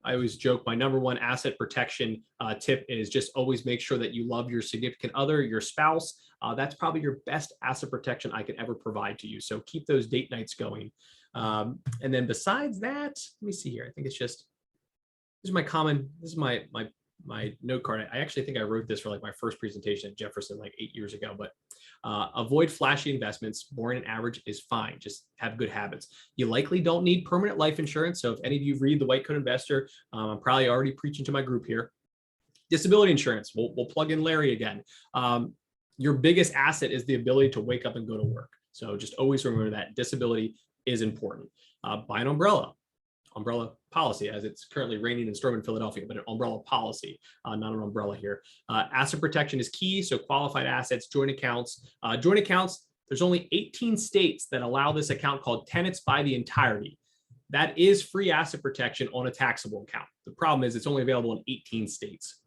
I always joke, my number one asset protection tip is just always make sure that you love your significant other, your spouse. That's probably your best asset protection I could ever provide to you. So keep those date nights going. And then besides that, let me see here. I think it's just, this is my note card. I actually think I wrote this for like my first presentation at Jefferson like 8 years ago, but avoid flashy investments. Boring and average is fine. Just have good habits. You likely don't need permanent life insurance. So if any of you read The White Coat Investor, I'm probably already preaching to my group here. Disability insurance, we'll plug in Larry again. Your biggest asset is the ability to wake up and go to work. So just always remember that disability is important. Buy an umbrella policy, as it's currently raining and storming in Philadelphia, but an umbrella policy, not an umbrella here. Asset protection is key. So qualified assets, joint accounts. There's only 18 states that allow this account called tenants by the entirety. That is free asset protection on a taxable account. The problem is it's only available in 18 states.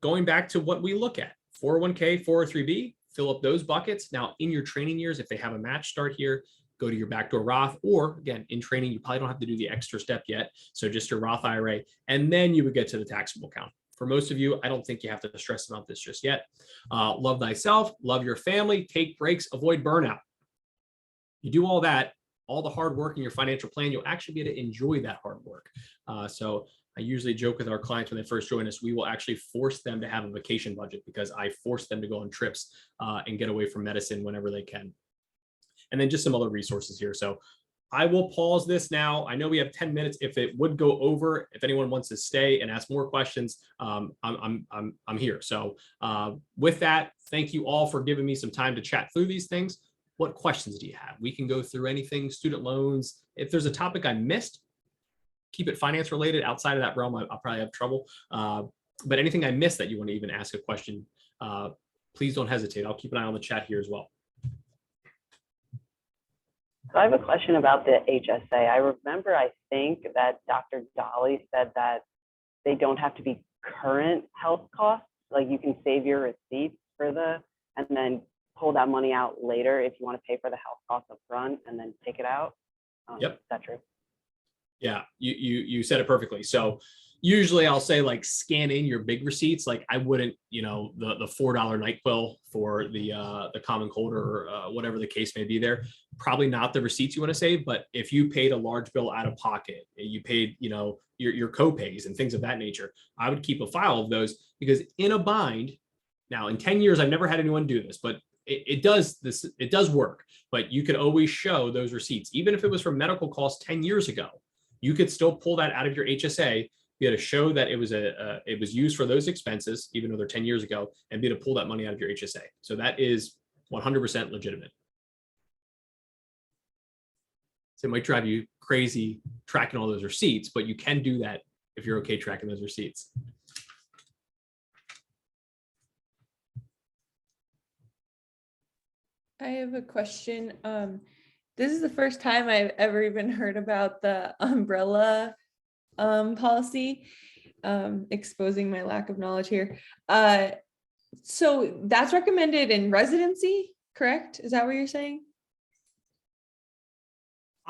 Going back to what we look at, 401k, 403b, fill up those buckets. Now in your training years, if they have a match start here, go to your backdoor Roth, or again, in training, you probably don't have to do the extra step yet. So just your Roth IRA, and then you would get to the taxable account. For most of you, I don't think you have to stress about this just yet. Love thyself, love your family, take breaks, avoid burnout. You do all that, all the hard work in your financial plan, you'll actually be able to enjoy that hard work. So I usually joke with our clients when they first join us, we will actually force them to have a vacation budget, because I force them to go on trips and get away from medicine whenever they can. And then just some other resources here. So I will pause this now. I know we have 10 minutes. If it would go over, if anyone wants to stay and ask more questions, I'm here. So with that, thank you all for giving me some time to chat through these things. What questions do you have? We can go through anything, student loans. If there's a topic I missed, keep it finance related. Outside of that realm, I'll probably have trouble. But anything I missed that you want to even ask a question, please don't hesitate. I'll keep an eye on the chat here as well. So I have a question about the HSA. I remember, I think that Dr. Dolly said that they don't have to be current health costs. Like you can save your receipts for and then pull that money out later if you want to pay for the health costs up front and then take it out. Yep. Is that true? Yeah, you said it perfectly. So usually I'll say like scan in your big receipts. Like I wouldn't, the $4 NyQuil for the common cold or whatever the case may be there. Probably not the receipts you want to save, but if you paid a large bill out of pocket, you paid, your co-pays and things of that nature, I would keep a file of those, because in a bind, now in 10 years, I've never had anyone do this, but it does work, but you could always show those receipts. Even if it was for medical costs 10 years ago, you could still pull that out of your HSA. You had to show that it was used for those expenses, even though they're 10 years ago, and be able to pull that money out of your HSA. So that is 100% legitimate. So it might drive you crazy tracking all those receipts, but you can do that if you're okay tracking those receipts. I have a question. This is the first time I've ever even heard about the umbrella policy, exposing my lack of knowledge here. So that's recommended in residency, correct? Is that what you're saying?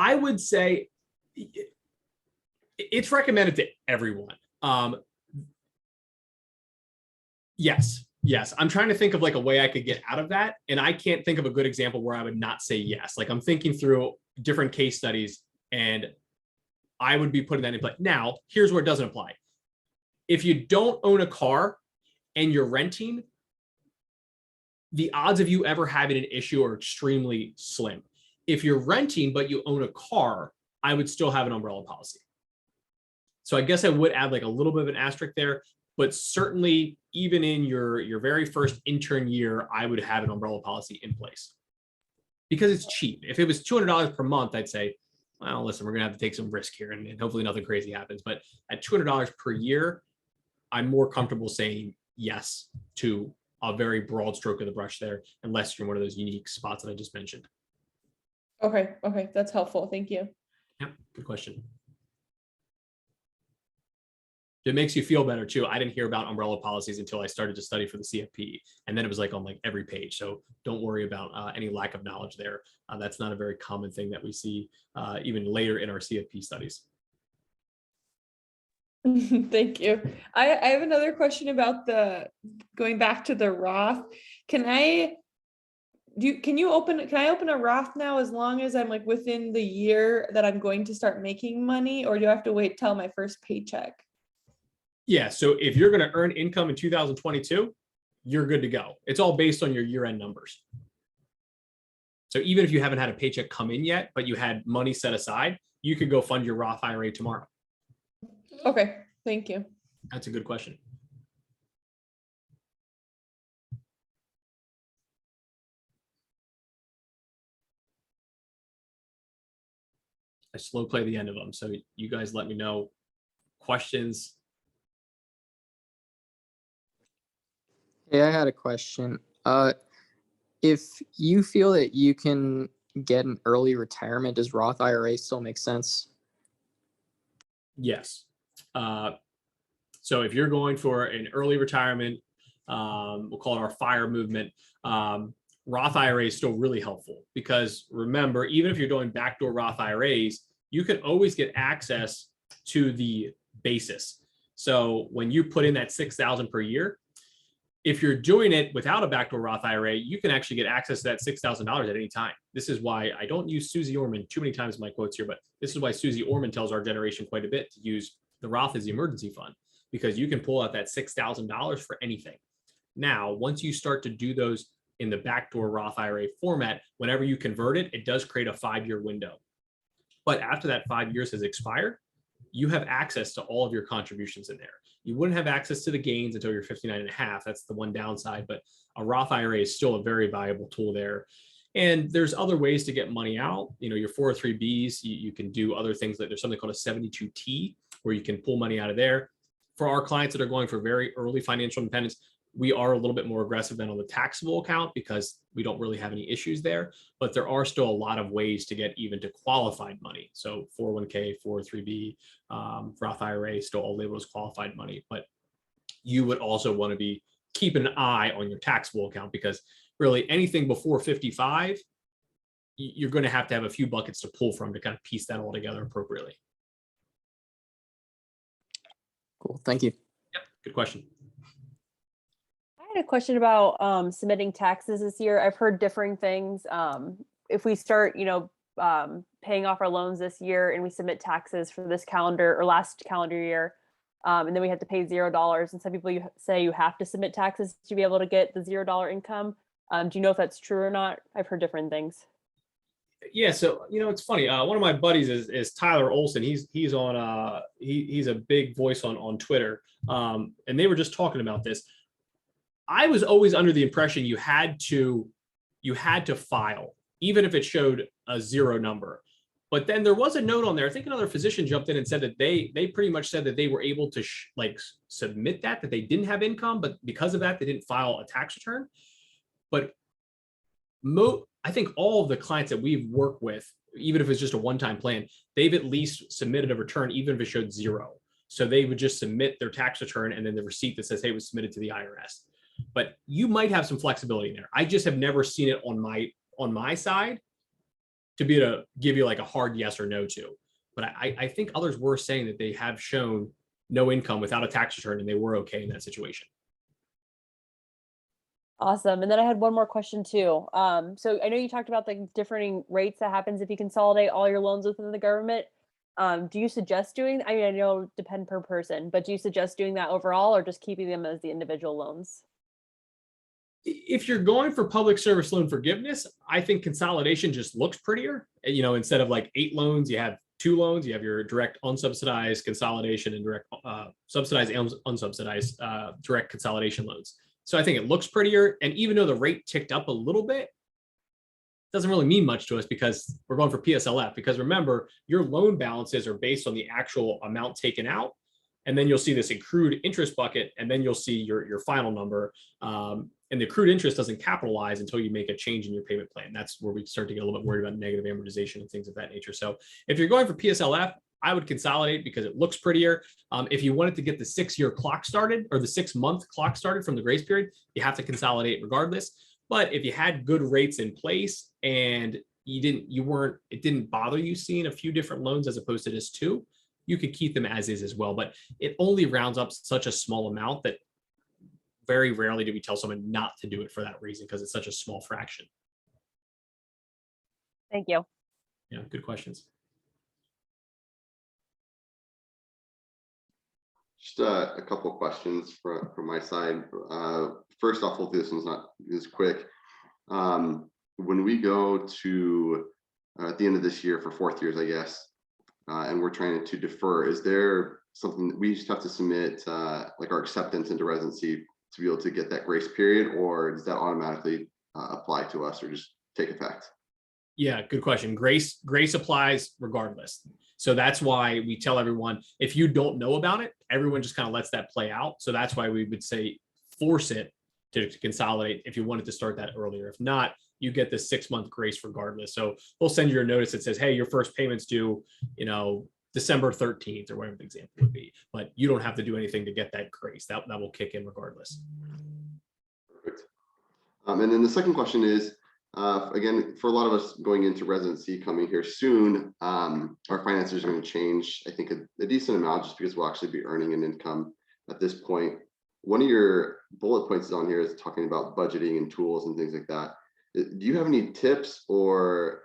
I would say it's recommended to everyone. Yes. Yes. I'm trying to think of like a way I could get out of that. And I can't think of a good example where I would not say yes. Like I'm thinking through different case studies and I would be putting that in play. Now, here's where it doesn't apply. If you don't own a car and you're renting, the odds of you ever having an issue are extremely slim. If you're renting, but you own a car, I would still have an umbrella policy. So I guess I would add like a little bit of an asterisk there, but certainly even in your very first intern year, I would have an umbrella policy in place because it's cheap. If it was $200 per month, I'd say, well, listen, we're gonna have to take some risk here and hopefully nothing crazy happens. But at $200 per year, I'm more comfortable saying yes to a very broad stroke of the brush there, unless you're in one of those unique spots that I just mentioned. Okay, okay, that's helpful. Thank you. Yeah, good question. It makes you feel better too. I didn't hear about umbrella policies until I started to study for the CFP, and then it was like on like every page. So don't worry about any lack of knowledge there. That's not a very common thing that we see even later in our CFP studies. Thank you. I have another question about going back to the Roth. Can I open a Roth now as long as I'm like within the year that I'm going to start making money, or do I have to wait till my first paycheck? Yeah, so if you're going to earn income in 2022, you're good to go. It's all based on your year-end numbers. So even if you haven't had a paycheck come in yet, but you had money set aside, you could go fund your Roth IRA tomorrow. Okay, thank you. That's a good question. I slow play the end of them. So you guys let me know questions. Hey, I had a question. If you feel that you can get an early retirement, does Roth IRA still make sense? Yes. So if you're going for an early retirement, we'll call it our FIRE movement, Roth IRA is still really helpful because remember, even if you're doing backdoor Roth IRAs, you can always get access to the basis. So when you put in that $6,000 per year, if you're doing it without a backdoor Roth IRA, you can actually get access to that $6,000 at any time. This is why I don't use Susie Orman too many times in my quotes here, but this is why Susie Orman tells our generation quite a bit to use the Roth as the emergency fund, because you can pull out that $6,000 for anything. Now, once you start to do those in the backdoor Roth IRA format, whenever you convert it, it does create a 5-year window. But after that 5 years has expired, you have access to all of your contributions in there. You wouldn't have access to the gains until you're 59 and a half. That's the one downside, but a Roth IRA is still a very valuable tool there. And there's other ways to get money out. You know, your 403Bs, you can do other things. Like there's something called a 72T where you can pull money out of there. For our clients that are going for very early financial independence, we are a little bit more aggressive than on the taxable account because we don't really have any issues there, but there are still a lot of ways to get even to qualified money. So 401k, 403b, Roth IRA, still all labeled as qualified money, but you would also want to be keeping an eye on your taxable account because really anything before 55, you're going to have a few buckets to pull from to kind of piece that all together appropriately. Cool, thank you. Yep, good question. I had a question about submitting taxes this year. I've heard differing things. If we start, paying off our loans this year and we submit taxes for this calendar or last calendar year, and then we have to pay $0. And some people say you have to submit taxes to be able to get the $0 income. Do you know if that's true or not? I've heard different things. Yeah, so it's funny. One of my buddies is Tyler Olson. He's on he's a big voice on Twitter, and they were just talking about this. I was always under the impression you had to file, even if it showed a 0 number. But then there was a note on there. I think another physician jumped in and said that they pretty much said that they were able to submit that they didn't have income, but because of that, they didn't file a tax return. But I think all of the clients that we've worked with, even if it's just a one-time plan, they've at least submitted a return, even if it showed 0. So they would just submit their tax return and then the receipt that says, hey, it was submitted to the IRS. But you might have some flexibility in there. I just have never seen it on my side to be able to give you like a hard yes or no to. But I think others were saying that they have shown no income without a tax return and they were okay in that situation. Awesome. And then I had one more question too. So I know you talked about the differing rates that happens if you consolidate all your loans within the government. Do you suggest doing, I mean, I know it depend per person, but do you suggest doing that overall or just keeping them as the individual loans? If you're going for public service loan forgiveness, I think consolidation just looks prettier. You know, instead of like 8 loans, you have 2 loans. You have your direct unsubsidized consolidation and direct subsidized and unsubsidized direct consolidation loans. So I think it looks prettier. And even though the rate ticked up a little bit, it doesn't really mean much to us because we're going for PSLF. Because remember, your loan balances are based on the actual amount taken out. And then you'll see this accrued interest bucket, and then you'll see your final number. And the accrued interest doesn't capitalize until you make a change in your payment plan. That's where we start to get a little bit worried about negative amortization and things of that nature. So if you're going for PSLF, I would consolidate because it looks prettier. If you wanted to get the 6-year clock started or the 6-month clock started from the grace period, you have to consolidate regardless. But if you had good rates in place and it didn't bother you seeing a few different loans as opposed to just 2, you could keep them as is as well. But it only rounds up such a small amount that very rarely do we tell someone not to do it for that reason, because it's such a small fraction. Thank you. Yeah, good questions. Just a couple of questions from my side. First off, hopefully this one's not as quick. When we go to at the end of this year for 4th years, I guess, and we're trying to defer, is there something that we just have to submit, like our acceptance into residency to be able to get that grace period, or does that automatically apply to us or just take effect? Yeah, good question. Grace applies regardless. So that's why we tell everyone, if you don't know about it, everyone just kind of lets that play out. So that's why we would say force it to consolidate if you wanted to start that earlier. If not, you get the 6-month grace regardless. So we'll send you a notice that says, hey, your first payment's due, December 13th or whatever the example would be, but you don't have to do anything to get that grace. That will kick in regardless. Perfect. And then the second question is, again, for a lot of us going into residency coming here soon, our finances are going to change, I think, a decent amount, just because we'll actually be earning an income at this point. One of your bullet points on here is talking about budgeting and tools and things like that. Do you have any tips or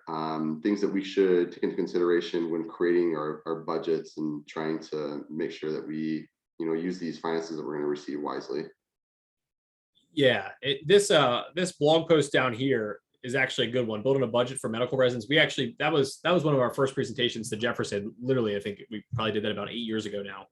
things that we should take into consideration when creating our budgets and trying to make sure that we, use these finances that we're going to receive wisely? Yeah, this blog post down here is actually a good one. Building a budget for medical residents. That was one of our first presentations to Jefferson. Literally, I think we probably did that about 8 years ago now.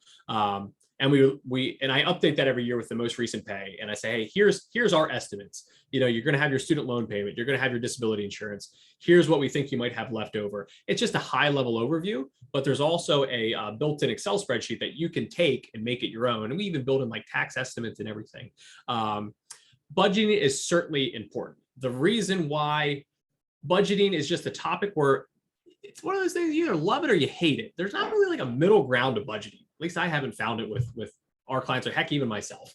And I update that every year with the most recent pay. And I say, hey, here's our estimates. You're going to have your student loan payment. You're going to have your disability insurance. Here's what we think you might have left over. It's just a high level overview, but there's also a built-in Excel spreadsheet that you can take and make it your own. And we even build in like tax estimates and everything. Budgeting is certainly important. The reason why budgeting is just a topic where it's one of those things, you either love it or you hate it. There's not really like a middle ground to budgeting. At least I haven't found it with our clients, or heck, even myself.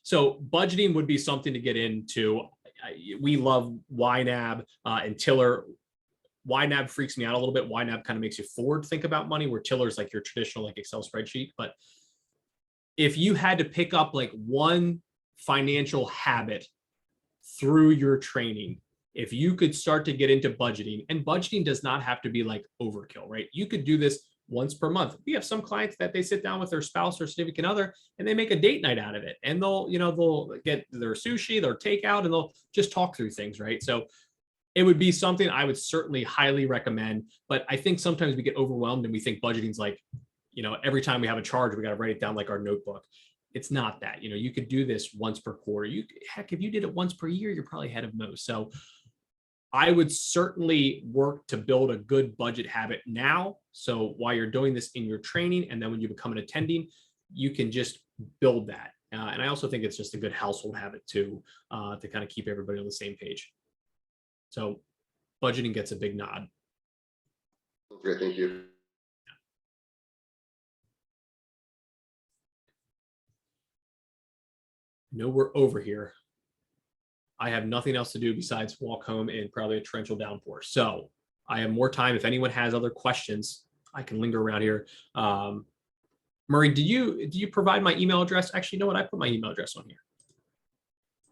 So budgeting would be something to get into. We love YNAB and Tiller. YNAB freaks me out a little bit. YNAB kind of makes you forward think about money, where Tiller is like your traditional like Excel spreadsheet. But if you had to pick up like one financial habit through your training, if you could start to get into budgeting, and budgeting does not have to be like overkill, right? You could do this once per month. We have some clients that they sit down with their spouse or significant other and they make a date night out of it. And they'll get their sushi, their takeout, and they'll just talk through things, right? So it would be something I would certainly highly recommend. But I think sometimes we get overwhelmed and we think budgeting's like, every time we have a charge, we got to write it down like our notebook. It's not that. You could do this once per quarter. Heck, if you did it once per year, you're probably ahead of most. So I would certainly work to build a good budget habit now. So while you're doing this in your training, and then when you become an attending, you can just build that. And I also think it's just a good household habit too, to kind of keep everybody on the same page. So budgeting gets a big nod. Great, thank you. No, we're over here. I have nothing else to do besides walk home in probably a torrential downpour. So I have more time. If anyone has other questions, I can linger around here. Murray, do you provide my email address? Actually, you know what? I put my email address on here.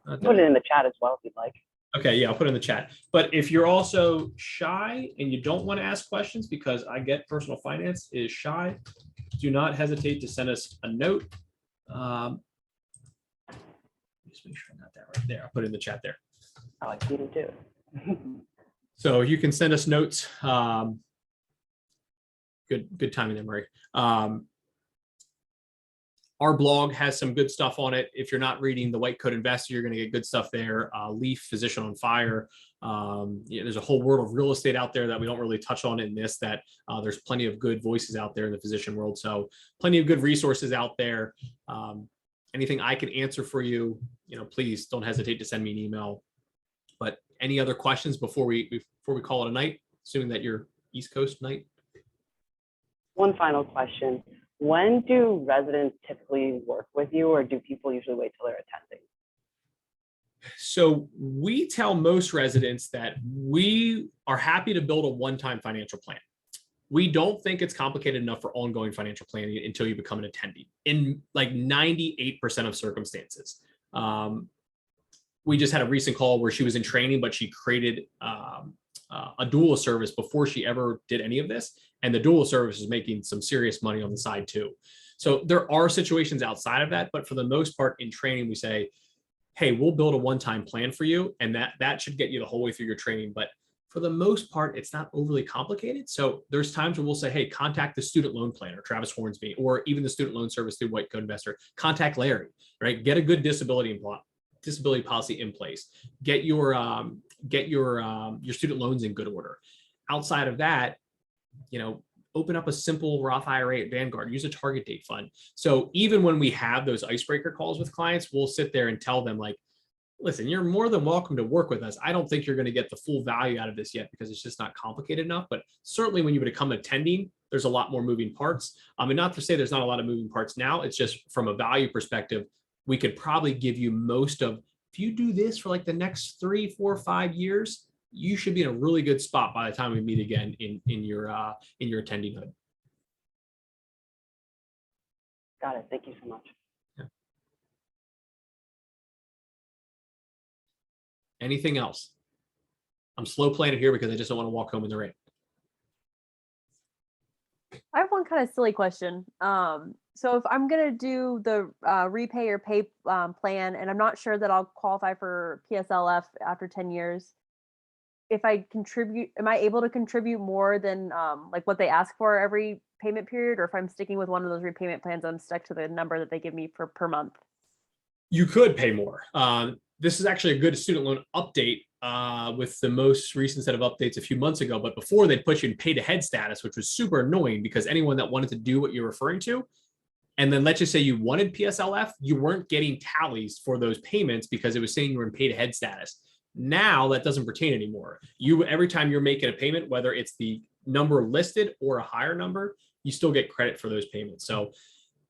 Put it in the chat as well if you'd like. Okay, yeah, I'll put it in the chat. But if you're also shy and you don't want to ask questions, because I get personal finance is shy, do not hesitate to send us a note. Just make sure I got that right there. I'll put it in the chat there. I like you to do it. So you can send us notes. Good timing there, Murray. Our blog has some good stuff on it. If you're not reading The White Coat Investor, you're going to get good stuff there. Leaf, Physician on Fire. There's a whole world of real estate out there that we don't really touch on in this, that there's plenty of good voices out there in the physician world. So plenty of good resources out there. Anything I can answer for you, please don't hesitate to send me an email. But any other questions before we call it a night, assuming that you're East Coast night? One final question. When do residents typically work with you, or do people usually wait till they're attending? So we tell most residents that we are happy to build a one-time financial plan. We don't think it's complicated enough for ongoing financial planning until you become an attendee in like 98% of circumstances. We just had a recent call where she was in training, but she created a doula service before she ever did any of this. And the doula service is making some serious money on the side too. So there are situations outside of that, but for the most part in training, we say, hey, we'll build a one-time plan for you. And that should get you the whole way through your training. But for the most part, it's not overly complicated. So there's times where we'll say, hey, contact the student loan planner, Travis Hornsby, or even the student loan service through White Coat Investor, contact Larry, right? Get a good disability policy in place. Get your student loans in good order. Outside of that, open up a simple Roth IRA at Vanguard, use a target date fund. So even when we have those icebreaker calls with clients, we'll sit there and tell them like, listen, you're more than welcome to work with us. I don't think you're going to get the full value out of this yet because it's just not complicated enough. But certainly when you become attending, there's a lot more moving parts. And not to say there's not a lot of moving parts now. It's just from a value perspective, we could probably give you most of, if you do this for like the next 3, 4, 5 years, you should be in a really good spot by the time we meet again in your attendinghood. Got it. Thank you so much. Yeah. Anything else? I'm slow playing it here because I just don't want to walk home in the rain. I have one kind of silly question. So if I'm going to do the repay or pay plan, and I'm not sure that I'll qualify for PSLF after 10 years, if I contribute, am I able to contribute more than like what they ask for every payment period? Or if I'm sticking with one of those repayment plans, I'm stuck to the number that they give me per month? You could pay more. This is actually a good student loan update with the most recent set of updates a few months ago. But before, they'd put you in pay to head status, which was super annoying because anyone that wanted to do what you're referring to, and then let's just say you wanted PSLF, you weren't getting tallies for those payments because it was saying you were in pay to head status. Now that doesn't pertain anymore. Every time you're making a payment, whether it's the number listed or a higher number, you still get credit for those payments. So,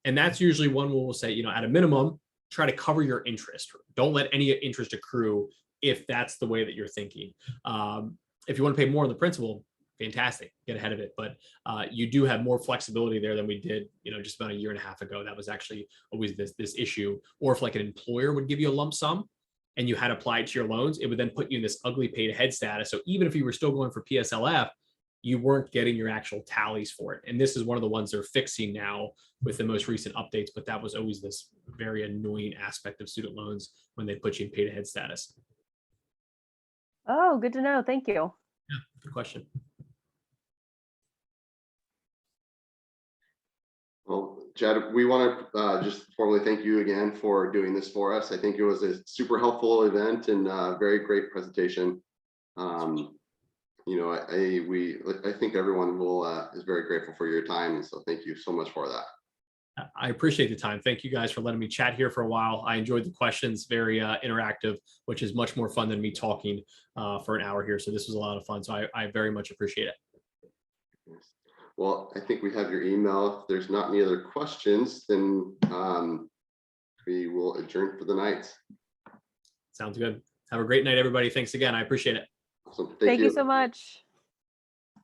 and that's usually one where we'll say, at a minimum, try to cover your interest. Don't let any interest accrue if that's the way that you're thinking. If you want to pay more on the principal, fantastic, get ahead of it. But you do have more flexibility there than we did, just about a year and a half ago. That was actually always this issue. Or if like an employer would give you a lump sum and you had applied to your loans, it would then put you in this ugly pay to head status. So even if you were still going for PSLF, you weren't getting your actual tallies for it. And this is one of the ones they're fixing now with the most recent updates. But that was always this very annoying aspect of student loans when they put you in pay to head status. Oh, good to know. Thank you. Yeah, good question. Well, Chad, we want to just formally thank you again for doing this for us. I think it was a super helpful event and a very great presentation. I think everyone is very grateful for your time, and so thank you so much for that. I appreciate the time. Thank you guys for letting me chat here for a while. I enjoyed the questions, very interactive, which is much more fun than me talking for an hour here. So this was a lot of fun. So I very much appreciate it. Well, I think we have your email. If there's not any other questions, then we will adjourn for the night. Sounds good. Have a great night, everybody. Thanks again. I appreciate it. Awesome. Thank you so much.